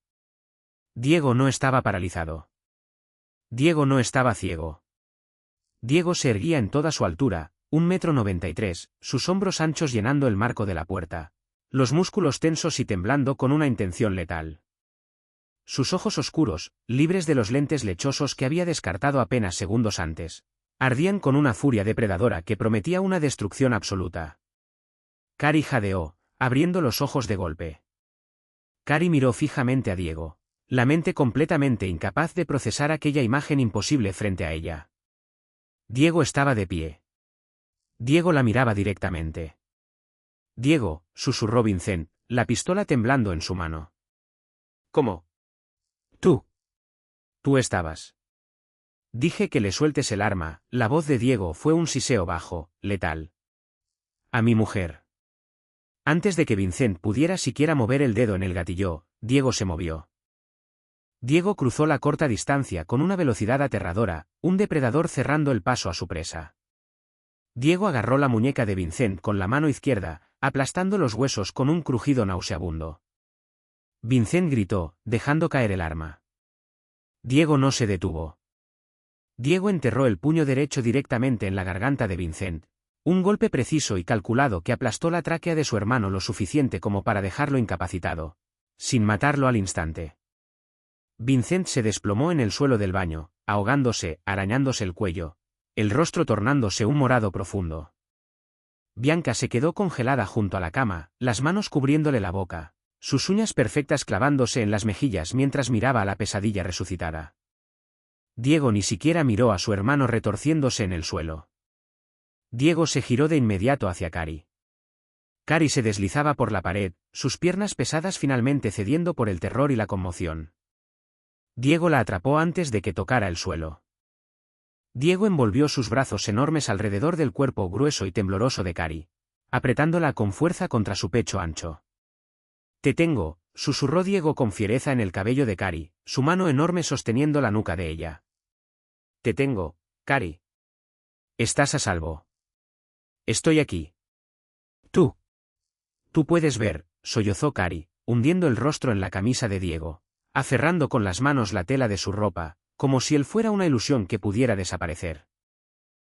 Diego no estaba paralizado. Diego no estaba ciego. Diego se erguía en toda su altura, 1,93 m, sus hombros anchos llenando el marco de la puerta, los músculos tensos y temblando con una intención letal. Sus ojos oscuros, libres de los lentes lechosos que había descartado apenas segundos antes, ardían con una furia depredadora que prometía una destrucción absoluta. Cari jadeó, abriendo los ojos de golpe. Cari miró fijamente a Diego, la mente completamente incapaz de procesar aquella imagen imposible frente a ella. Diego estaba de pie. Diego la miraba directamente. «Diego», susurró Vincent, la pistola temblando en su mano. «¿Cómo? Tú. Tú estabas». «Dije que le sueltes el arma», la voz de Diego fue un siseo bajo, letal. «A mi mujer». Antes de que Vincent pudiera siquiera mover el dedo en el gatillo, Diego se movió. Diego cruzó la corta distancia con una velocidad aterradora, un depredador cerrando el paso a su presa. Diego agarró la muñeca de Vincent con la mano izquierda, aplastando los huesos con un crujido nauseabundo. Vincent gritó, dejando caer el arma. Diego no se detuvo. Diego enterró el puño derecho directamente en la garganta de Vincent, un golpe preciso y calculado que aplastó la tráquea de su hermano lo suficiente como para dejarlo incapacitado, sin matarlo al instante. Vincent se desplomó en el suelo del baño, ahogándose, arañándose el cuello, el rostro tornándose un morado profundo. Bianca se quedó congelada junto a la cama, las manos cubriéndole la boca, sus uñas perfectas clavándose en las mejillas mientras miraba a la pesadilla resucitada. Diego ni siquiera miró a su hermano retorciéndose en el suelo. Diego se giró de inmediato hacia Cari. Cari se deslizaba por la pared, sus piernas pesadas finalmente cediendo por el terror y la conmoción. Diego la atrapó antes de que tocara el suelo. Diego envolvió sus brazos enormes alrededor del cuerpo grueso y tembloroso de Cari, apretándola con fuerza contra su pecho ancho. «Te tengo», susurró Diego con fiereza en el cabello de Cari, su mano enorme sosteniendo la nuca de ella. «Te tengo, Cari. Estás a salvo. Estoy aquí. Tú. Tú puedes ver», sollozó Cari, hundiendo el rostro en la camisa de Diego, aferrando con las manos la tela de su ropa, como si él fuera una ilusión que pudiera desaparecer.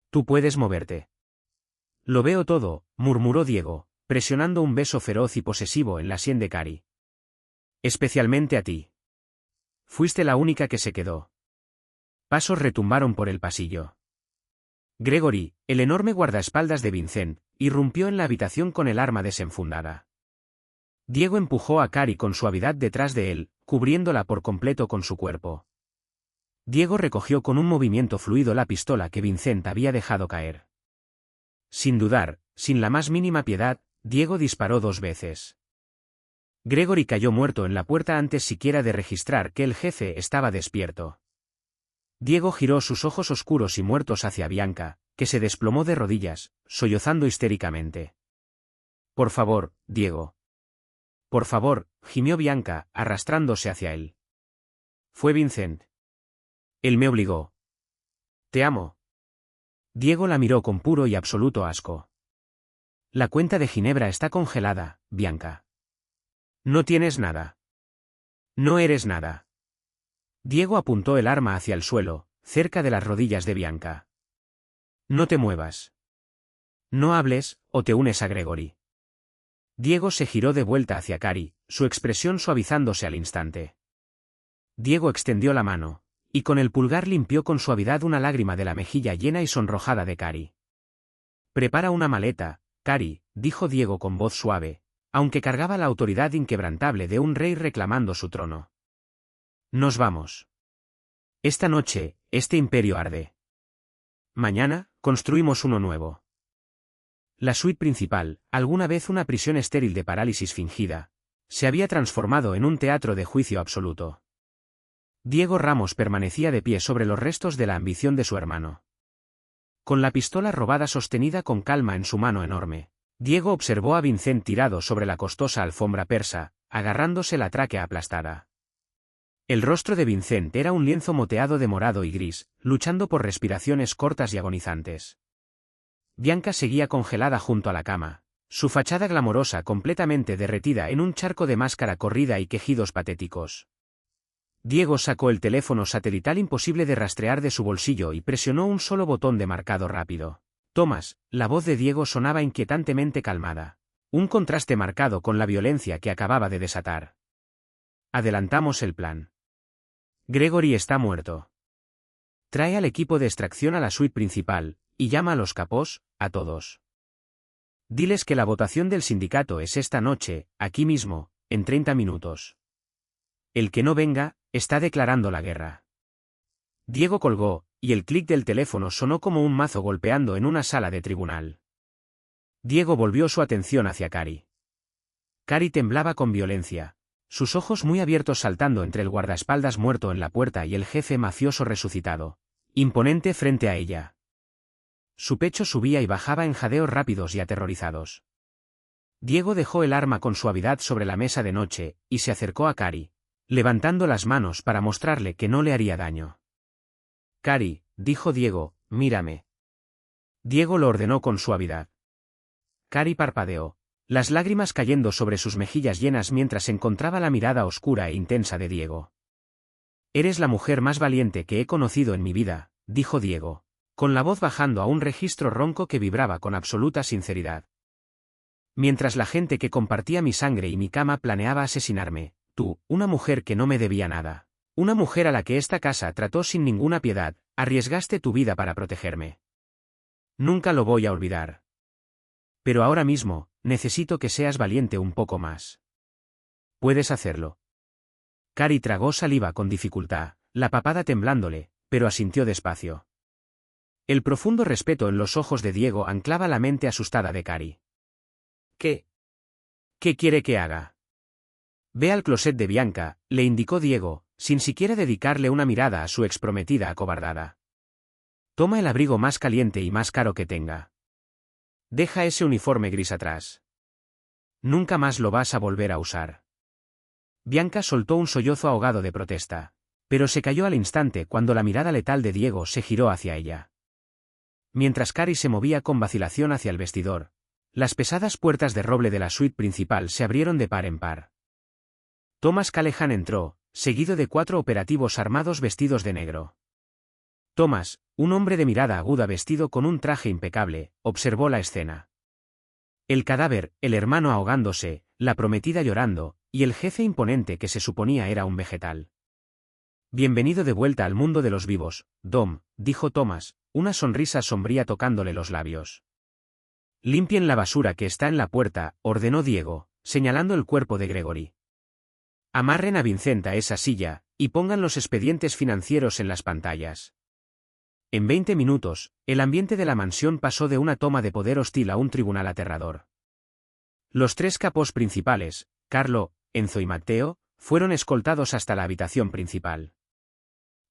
«Tú puedes moverte». «Lo veo todo», murmuró Diego, presionando un beso feroz y posesivo en la sien de Cari. «Especialmente a ti. Fuiste la única que se quedó». Pasos retumbaron por el pasillo. Gregory, el enorme guardaespaldas de Vincent, irrumpió en la habitación con el arma desenfundada. Diego empujó a Cari con suavidad detrás de él, cubriéndola por completo con su cuerpo. Diego recogió con un movimiento fluido la pistola que Vincent había dejado caer. Sin dudar, sin la más mínima piedad, Diego disparó 2 veces. Gregory cayó muerto en la puerta antes siquiera de registrar que el jefe estaba despierto. Diego giró sus ojos oscuros y muertos hacia Bianca, que se desplomó de rodillas, sollozando histéricamente. «Por favor, Diego. Por favor», gimió Bianca, arrastrándose hacia él. «Fue Vincent. Él me obligó. Te amo». Diego la miró con puro y absoluto asco. «La cuenta de Ginebra está congelada, Bianca. No tienes nada. No eres nada». Diego apuntó el arma hacia el suelo, cerca de las rodillas de Bianca. «No te muevas. No hables, o te unes a Gregory». Diego se giró de vuelta hacia Cari, su expresión suavizándose al instante. Diego extendió la mano, y con el pulgar limpió con suavidad una lágrima de la mejilla llena y sonrojada de Cari. «Prepara una maleta, Cari», dijo Diego con voz suave, aunque cargaba la autoridad inquebrantable de un rey reclamando su trono. Nos vamos. Esta noche, este imperio arde. Mañana, construimos uno nuevo. La suite principal, alguna vez una prisión estéril de parálisis fingida, se había transformado en un teatro de juicio absoluto. Diego Ramos permanecía de pie sobre los restos de la ambición de su hermano. Con la pistola robada sostenida con calma en su mano enorme, Diego observó a Vincent tirado sobre la costosa alfombra persa, agarrándose la tráquea aplastada. El rostro de Vincent era un lienzo moteado de morado y gris, luchando por respiraciones cortas y agonizantes. Bianca seguía congelada junto a la cama, su fachada glamorosa completamente derretida en un charco de máscara corrida y quejidos patéticos. Diego sacó el teléfono satelital imposible de rastrear de su bolsillo y presionó un solo botón de marcado rápido. Tomás, la voz de Diego sonaba inquietantemente calmada, un contraste marcado con la violencia que acababa de desatar. Adelantamos el plan. Gregory está muerto. Trae al equipo de extracción a la suite principal, y llama a los capós, a todos. Diles que la votación del sindicato es esta noche, aquí mismo, en 30 minutos. El que no venga, está declarando la guerra. Diego colgó, y el clic del teléfono sonó como un mazo golpeando en una sala de tribunal. Diego volvió su atención hacia Cari. Cari temblaba con violencia, sus ojos muy abiertos saltando entre el guardaespaldas muerto en la puerta y el jefe mafioso resucitado, imponente frente a ella. Su pecho subía y bajaba en jadeos rápidos y aterrorizados. Diego dejó el arma con suavidad sobre la mesa de noche, y se acercó a Cari, levantando las manos para mostrarle que no le haría daño. Cari, dijo Diego, mírame. Diego lo ordenó con suavidad. Cari parpadeó, las lágrimas cayendo sobre sus mejillas llenas mientras encontraba la mirada oscura e intensa de Diego. Eres la mujer más valiente que he conocido en mi vida, dijo Diego, con la voz bajando a un registro ronco que vibraba con absoluta sinceridad. Mientras la gente que compartía mi sangre y mi cama planeaba asesinarme, tú, una mujer que no me debía nada, una mujer a la que esta casa trató sin ninguna piedad, arriesgaste tu vida para protegerme. Nunca lo voy a olvidar. Pero ahora mismo, necesito que seas valiente un poco más. Puedes hacerlo. Cari tragó saliva con dificultad, la papada temblándole, pero asintió despacio. El profundo respeto en los ojos de Diego anclaba la mente asustada de Cari. ¿Qué? ¿Qué quiere que haga? Ve al closet de Bianca, le indicó Diego, sin siquiera dedicarle una mirada a su exprometida acobardada. Toma el abrigo más caliente y más caro que tenga. Deja ese uniforme gris atrás. Nunca más lo vas a volver a usar. Bianca soltó un sollozo ahogado de protesta, pero se cayó al instante cuando la mirada letal de Diego se giró hacia ella. Mientras Cari se movía con vacilación hacia el vestidor, las pesadas puertas de roble de la suite principal se abrieron de par en par. Thomas Callahan entró, seguido de 4 operativos armados vestidos de negro. Thomas, un hombre de mirada aguda vestido con un traje impecable, observó la escena. El cadáver, el hermano ahogándose, la prometida llorando, y el jefe imponente que se suponía era un vegetal. Bienvenido de vuelta al mundo de los vivos, Dom, dijo Thomas, una sonrisa sombría tocándole los labios. Limpien la basura que está en la puerta, ordenó Diego, señalando el cuerpo de Gregory. Amarren a Vincent a esa silla, y pongan los expedientes financieros en las pantallas. En 20 minutos, el ambiente de la mansión pasó de una toma de poder hostil a un tribunal aterrador. Los 3 capos principales, Carlo, Enzo y Matteo, fueron escoltados hasta la habitación principal.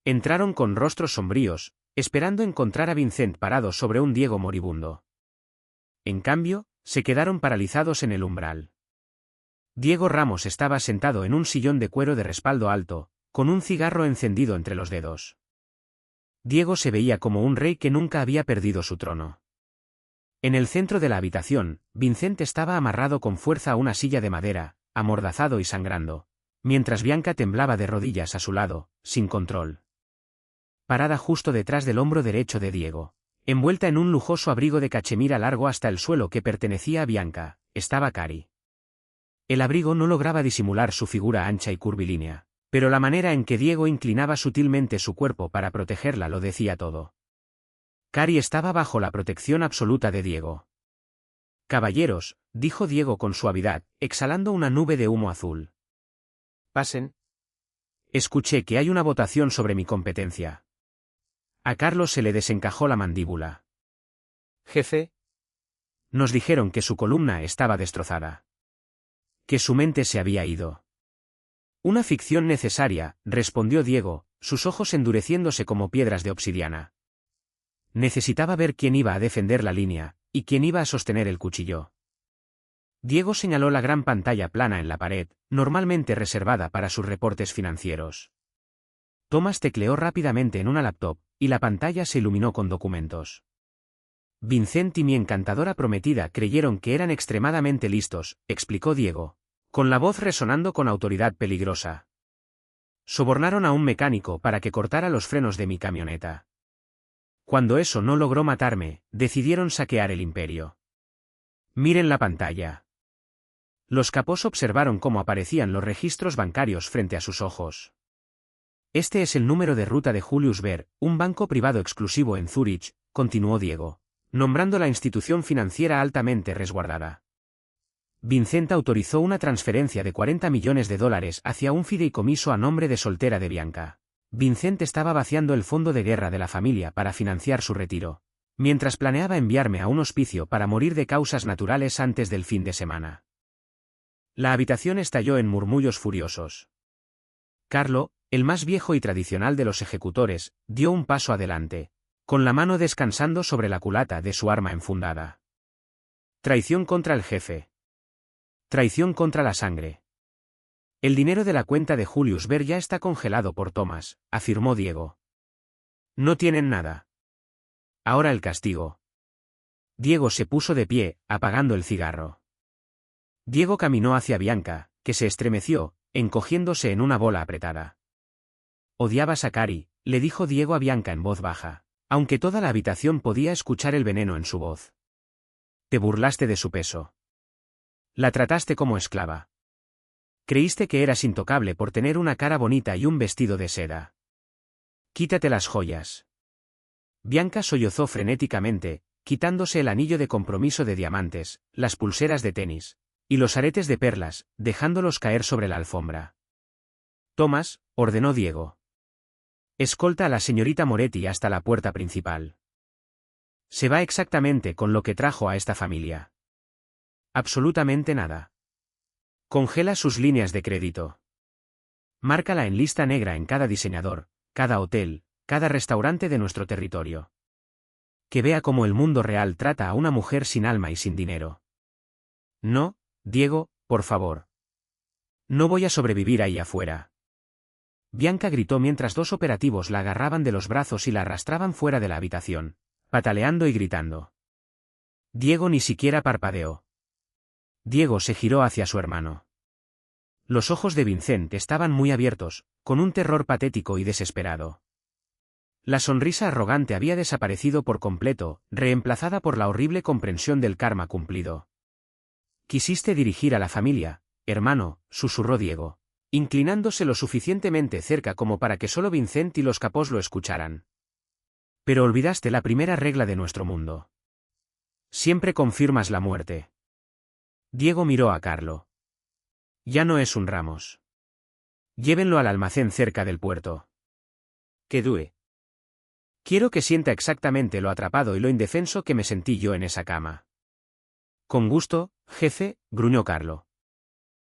Entraron con rostros sombríos, esperando encontrar a Vincent parado sobre un Diego moribundo. En cambio, se quedaron paralizados en el umbral. Diego Ramos estaba sentado en un sillón de cuero de respaldo alto, con un cigarro encendido entre los dedos. Diego se veía como un rey que nunca había perdido su trono. En el centro de la habitación, Vincent estaba amarrado con fuerza a una silla de madera, amordazado y sangrando, mientras Bianca temblaba de rodillas a su lado, sin control. Parada justo detrás del hombro derecho de Diego, envuelta en un lujoso abrigo de cachemira largo hasta el suelo que pertenecía a Bianca, estaba Cari. El abrigo no lograba disimular su figura ancha y curvilínea, pero la manera en que Diego inclinaba sutilmente su cuerpo para protegerla lo decía todo. Cari estaba bajo la protección absoluta de Diego. Caballeros, dijo Diego con suavidad, exhalando una nube de humo azul. Pasen. Escuché que hay una votación sobre mi competencia. A Carlos se le desencajó la mandíbula. Jefe. Nos dijeron que su columna estaba destrozada. Que su mente se había ido. Una ficción necesaria, respondió Diego, sus ojos endureciéndose como piedras de obsidiana. Necesitaba ver quién iba a defender la línea, y quién iba a sostener el cuchillo. Diego señaló la gran pantalla plana en la pared, normalmente reservada para sus reportes financieros. Thomas tecleó rápidamente en una laptop, y la pantalla se iluminó con documentos. Vincent y mi encantadora prometida creyeron que eran extremadamente listos, explicó Diego, con la voz resonando con autoridad peligrosa. Sobornaron a un mecánico para que cortara los frenos de mi camioneta. Cuando eso no logró matarme, decidieron saquear el imperio. Miren la pantalla. Los capós observaron cómo aparecían los registros bancarios frente a sus ojos. Este es el número de ruta de Julius Baer, un banco privado exclusivo en Zúrich, continuó Diego, nombrando la institución financiera altamente resguardada. Vincent autorizó una transferencia de $40 millones hacia un fideicomiso a nombre de soltera de Bianca. Vincent estaba vaciando el fondo de guerra de la familia para financiar su retiro, mientras planeaba enviarme a un hospicio para morir de causas naturales antes del fin de semana. La habitación estalló en murmullos furiosos. Carlo, el más viejo y tradicional de los ejecutores, dio un paso adelante, con la mano descansando sobre la culata de su arma enfundada. Traición contra el jefe. Traición contra la sangre. El dinero de la cuenta de Julius Baer ya está congelado por Thomas, afirmó Diego. No tienen nada. Ahora el castigo. Diego se puso de pie, apagando el cigarro. Diego caminó hacia Bianca, que se estremeció, encogiéndose en una bola apretada. Odiabas a Cari, le dijo Diego a Bianca en voz baja, aunque toda la habitación podía escuchar el veneno en su voz. Te burlaste de su peso. La trataste como esclava. Creíste que eras intocable por tener una cara bonita y un vestido de seda. Quítate las joyas. Bianca sollozó frenéticamente, quitándose el anillo de compromiso de diamantes, las pulseras de tenis y los aretes de perlas, dejándolos caer sobre la alfombra. Thomas, ordenó Diego. Escolta a la señorita Moretti hasta la puerta principal. Se va exactamente con lo que trajo a esta familia. Absolutamente nada. Congela sus líneas de crédito. Márcala en lista negra en cada diseñador, cada hotel, cada restaurante de nuestro territorio. Que vea cómo el mundo real trata a una mujer sin alma y sin dinero. No, Diego, por favor. No voy a sobrevivir ahí afuera. Bianca gritó mientras dos operativos la agarraban de los brazos y la arrastraban fuera de la habitación, pataleando y gritando. Diego ni siquiera parpadeó. Diego se giró hacia su hermano. Los ojos de Vincent estaban muy abiertos, con un terror patético y desesperado. La sonrisa arrogante había desaparecido por completo, reemplazada por la horrible comprensión del karma cumplido. Quisiste dirigir a la familia, hermano, susurró Diego, inclinándose lo suficientemente cerca como para que solo Vincent y los capós lo escucharan. Pero olvidaste la primera regla de nuestro mundo. Siempre confirmas la muerte. Diego miró a Carlo. Ya no es un Ramos. Llévenlo al almacén cerca del puerto. Que due. Quiero que sienta exactamente lo atrapado y lo indefenso que me sentí yo en esa cama. Con gusto, jefe, gruñó Carlo.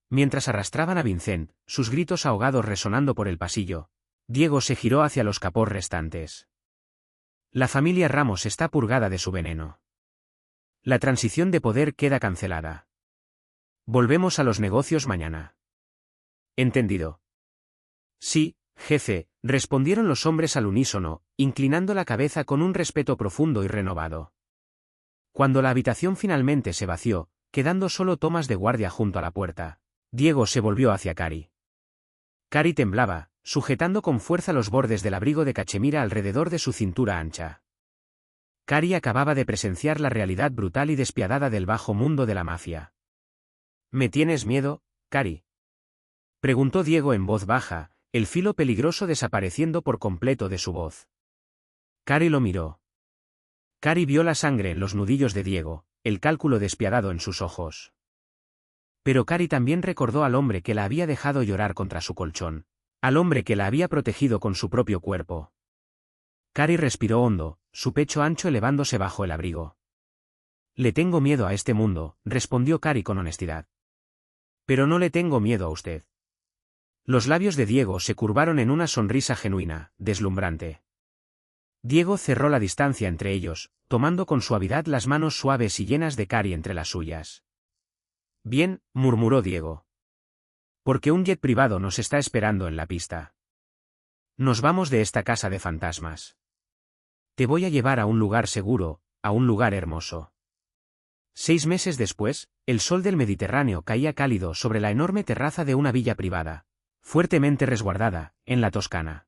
Mientras arrastraban a Vincent, sus gritos ahogados resonando por el pasillo, Diego se giró hacia los capós restantes. La familia Ramos está purgada de su veneno. La transición de poder queda cancelada. Volvemos a los negocios mañana. ¿Entendido? Sí, jefe, respondieron los hombres al unísono, inclinando la cabeza con un respeto profundo y renovado. Cuando la habitación finalmente se vació, quedando solo Thomas de guardia junto a la puerta, Diego se volvió hacia Cari. Cari temblaba, sujetando con fuerza los bordes del abrigo de cachemira alrededor de su cintura ancha. Cari acababa de presenciar la realidad brutal y despiadada del bajo mundo de la mafia. ¿Me tienes miedo, Cari?, preguntó Diego en voz baja, el filo peligroso desapareciendo por completo de su voz. Cari lo miró. Cari vio la sangre en los nudillos de Diego, el cálculo despiadado en sus ojos. Pero Cari también recordó al hombre que la había dejado llorar contra su colchón, al hombre que la había protegido con su propio cuerpo. Cari respiró hondo, su pecho ancho elevándose bajo el abrigo. Le tengo miedo a este mundo, respondió Cari con honestidad. Pero no le tengo miedo a usted. Los labios de Diego se curvaron en una sonrisa genuina, deslumbrante. Diego cerró la distancia entre ellos, tomando con suavidad las manos suaves y llenas de Cari entre las suyas. Bien, murmuró Diego. Porque un jet privado nos está esperando en la pista. Nos vamos de esta casa de fantasmas. Te voy a llevar a un lugar seguro, a un lugar hermoso. 6 meses después, el sol del Mediterráneo caía cálido sobre la enorme terraza de una villa privada, fuertemente resguardada, en la Toscana.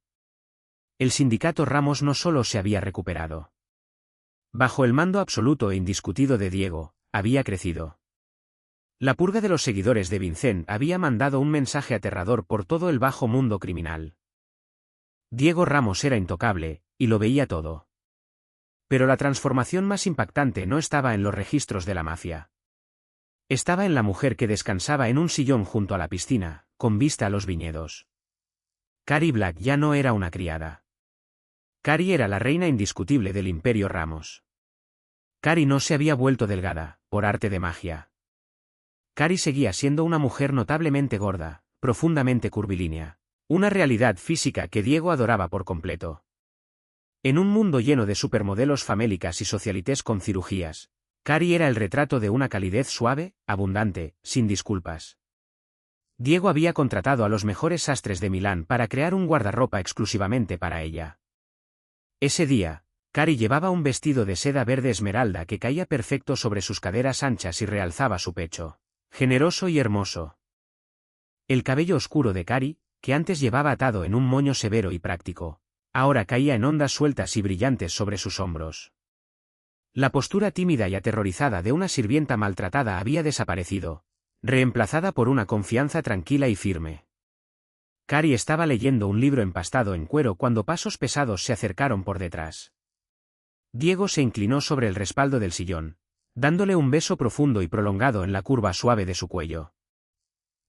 El sindicato Ramos no solo se había recuperado. Bajo el mando absoluto e indiscutido de Diego, había crecido. La purga de los seguidores de Vincent había mandado un mensaje aterrador por todo el bajo mundo criminal. Diego Ramos era intocable, y lo veía todo. Pero la transformación más impactante no estaba en los registros de la mafia. Estaba en la mujer que descansaba en un sillón junto a la piscina, con vista a los viñedos. Cari Black ya no era una criada. Cari era la reina indiscutible del Imperio Ramos. Cari no se había vuelto delgada, por arte de magia. Cari seguía siendo una mujer notablemente gorda, profundamente curvilínea, una realidad física que Diego adoraba por completo. En un mundo lleno de supermodelos famélicas y socialites con cirugías, Cari era el retrato de una calidez suave, abundante, sin disculpas. Diego había contratado a los mejores sastres de Milán para crear un guardarropa exclusivamente para ella. Ese día, Cari llevaba un vestido de seda verde esmeralda que caía perfecto sobre sus caderas anchas y realzaba su pecho, generoso y hermoso. El cabello oscuro de Cari, que antes llevaba atado en un moño severo y práctico, ahora caía en ondas sueltas y brillantes sobre sus hombros. La postura tímida y aterrorizada de una sirvienta maltratada había desaparecido, reemplazada por una confianza tranquila y firme. Cari estaba leyendo un libro empastado en cuero cuando pasos pesados se acercaron por detrás. Diego se inclinó sobre el respaldo del sillón, dándole un beso profundo y prolongado en la curva suave de su cuello.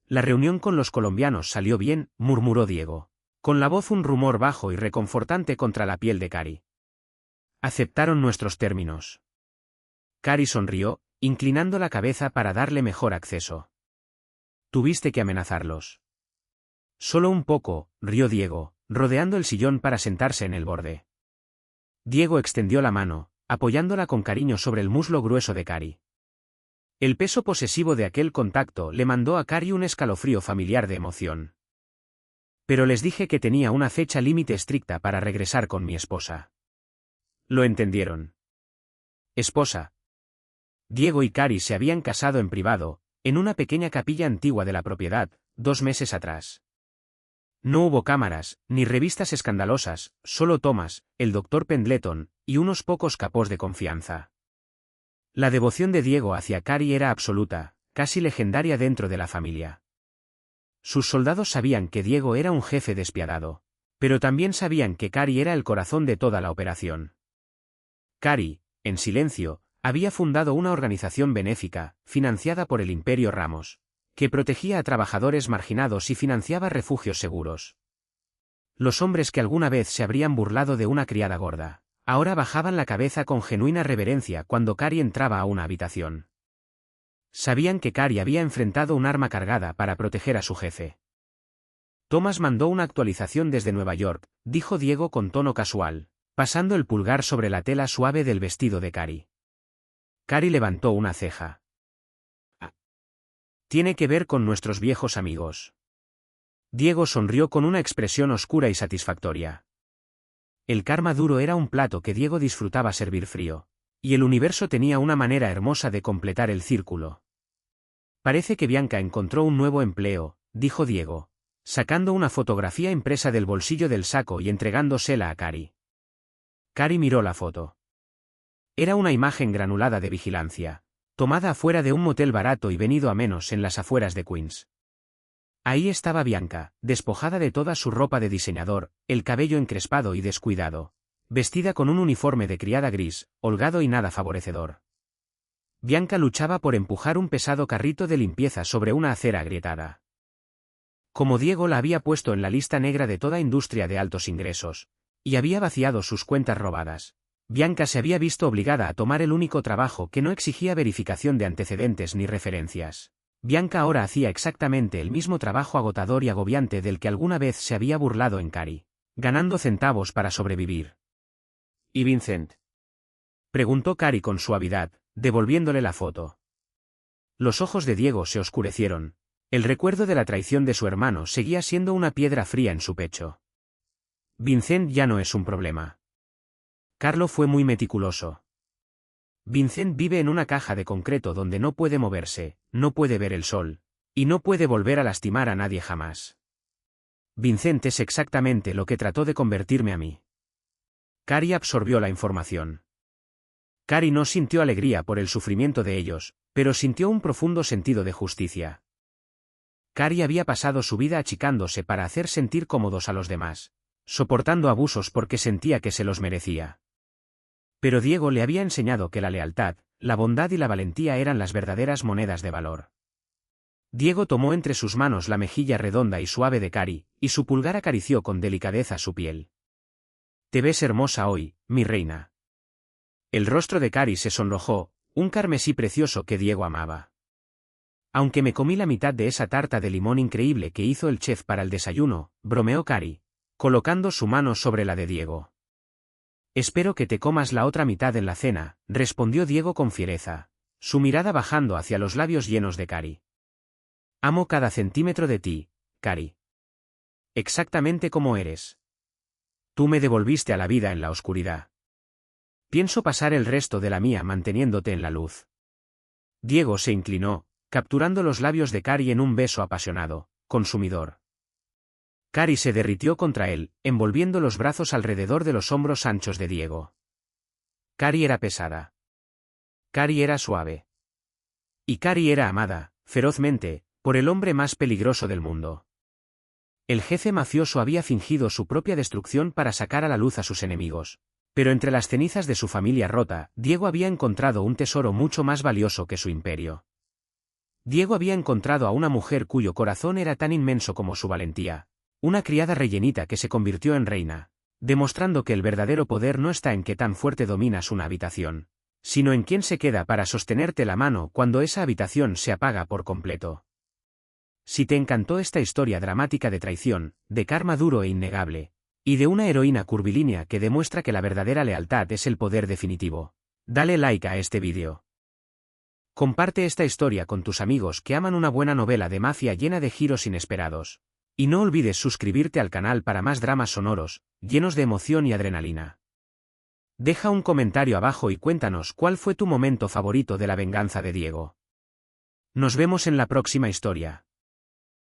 La reunión con los colombianos salió bien, murmuró Diego, con la voz un rumor bajo y reconfortante contra la piel de Cari. Aceptaron nuestros términos. Cari sonrió, inclinando la cabeza para darle mejor acceso. Tuviste que amenazarlos. Solo un poco, rió Diego, rodeando el sillón para sentarse en el borde. Diego extendió la mano, apoyándola con cariño sobre el muslo grueso de Cari. El peso posesivo de aquel contacto le mandó a Cari un escalofrío familiar de emoción. Pero les dije que tenía una fecha límite estricta para regresar con mi esposa. Lo entendieron. Esposa. Diego y Cari se habían casado en privado, en una pequeña capilla antigua de la propiedad, 2 meses atrás. No hubo cámaras, ni revistas escandalosas, solo Thomas, el Dr. Pendleton, y unos pocos capós de confianza. La devoción de Diego hacia Cari era absoluta, casi legendaria dentro de la familia. Sus soldados sabían que Diego era un jefe despiadado, pero también sabían que Cari era el corazón de toda la operación. Cari, en silencio, había fundado una organización benéfica, financiada por el Imperio Ramos, que protegía a trabajadores marginados y financiaba refugios seguros. Los hombres que alguna vez se habrían burlado de una criada gorda, ahora bajaban la cabeza con genuina reverencia cuando Cari entraba a una habitación. Sabían que Cari había enfrentado un arma cargada para proteger a su jefe. Thomas mandó una actualización desde Nueva York, dijo Diego con tono casual, pasando el pulgar sobre la tela suave del vestido de Cari. Cari levantó una ceja. Tiene que ver con nuestros viejos amigos. Diego sonrió con una expresión oscura y satisfactoria. El karma duro era un plato que Diego disfrutaba servir frío, y el universo tenía una manera hermosa de completar el círculo. Parece que Bianca encontró un nuevo empleo, dijo Diego, sacando una fotografía impresa del bolsillo del saco y entregándosela a Cari. Cari miró la foto. Era una imagen granulada de vigilancia, tomada afuera de un motel barato y venido a menos en las afueras de Queens. Ahí estaba Bianca, despojada de toda su ropa de diseñador, el cabello encrespado y descuidado, vestida con un uniforme de criada gris, holgado y nada favorecedor. Bianca luchaba por empujar un pesado carrito de limpieza sobre una acera agrietada. Como Diego la había puesto en la lista negra de toda industria de altos ingresos, y había vaciado sus cuentas robadas, Bianca se había visto obligada a tomar el único trabajo que no exigía verificación de antecedentes ni referencias. Bianca ahora hacía exactamente el mismo trabajo agotador y agobiante del que alguna vez se había burlado en Cari, ganando centavos para sobrevivir. ¿Y Vincent?, preguntó Cari con suavidad, devolviéndole la foto. Los ojos de Diego se oscurecieron. El recuerdo de la traición de su hermano seguía siendo una piedra fría en su pecho. Vincent ya no es un problema. Carlo fue muy meticuloso. Vincent vive en una caja de concreto donde no puede moverse, no puede ver el sol, y no puede volver a lastimar a nadie jamás. Vincent es exactamente lo que trató de convertirme a mí. Cari absorbió la información. Cari no sintió alegría por el sufrimiento de ellos, pero sintió un profundo sentido de justicia. Cari había pasado su vida achicándose para hacer sentir cómodos a los demás, soportando abusos porque sentía que se los merecía. Pero Diego le había enseñado que la lealtad, la bondad y la valentía eran las verdaderas monedas de valor. Diego tomó entre sus manos la mejilla redonda y suave de Cari, y su pulgar acarició con delicadeza su piel. «Te ves hermosa hoy, mi reina». El rostro de Cari se sonrojó, un carmesí precioso que Diego amaba. «Aunque me comí la mitad de esa tarta de limón increíble que hizo el chef para el desayuno», bromeó Cari, colocando su mano sobre la de Diego. «Espero que te comas la otra mitad en la cena», respondió Diego con fiereza, su mirada bajando hacia los labios llenos de Cari. «Amo cada centímetro de ti, Cari. Exactamente como eres. Tú me devolviste a la vida en la oscuridad. Pienso pasar el resto de la mía manteniéndote en la luz». Diego se inclinó, capturando los labios de Cari en un beso apasionado, consumidor. Cari se derritió contra él, envolviendo los brazos alrededor de los hombros anchos de Diego. Cari era pesada. Cari era suave. Y Cari era amada, ferozmente, por el hombre más peligroso del mundo. El jefe mafioso había fingido su propia destrucción para sacar a la luz a sus enemigos, pero entre las cenizas de su familia rota, Diego había encontrado un tesoro mucho más valioso que su imperio. Diego había encontrado a una mujer cuyo corazón era tan inmenso como su valentía. Una criada rellenita que se convirtió en reina, demostrando que el verdadero poder no está en qué tan fuerte dominas una habitación, sino en quién se queda para sostenerte la mano cuando esa habitación se apaga por completo. Si te encantó esta historia dramática de traición, de karma duro e innegable, y de una heroína curvilínea que demuestra que la verdadera lealtad es el poder definitivo, dale like a este vídeo. Comparte esta historia con tus amigos que aman una buena novela de mafia llena de giros inesperados. Y no olvides suscribirte al canal para más dramas sonoros, llenos de emoción y adrenalina. Deja un comentario abajo y cuéntanos cuál fue tu momento favorito de la venganza de Diego. Nos vemos en la próxima historia.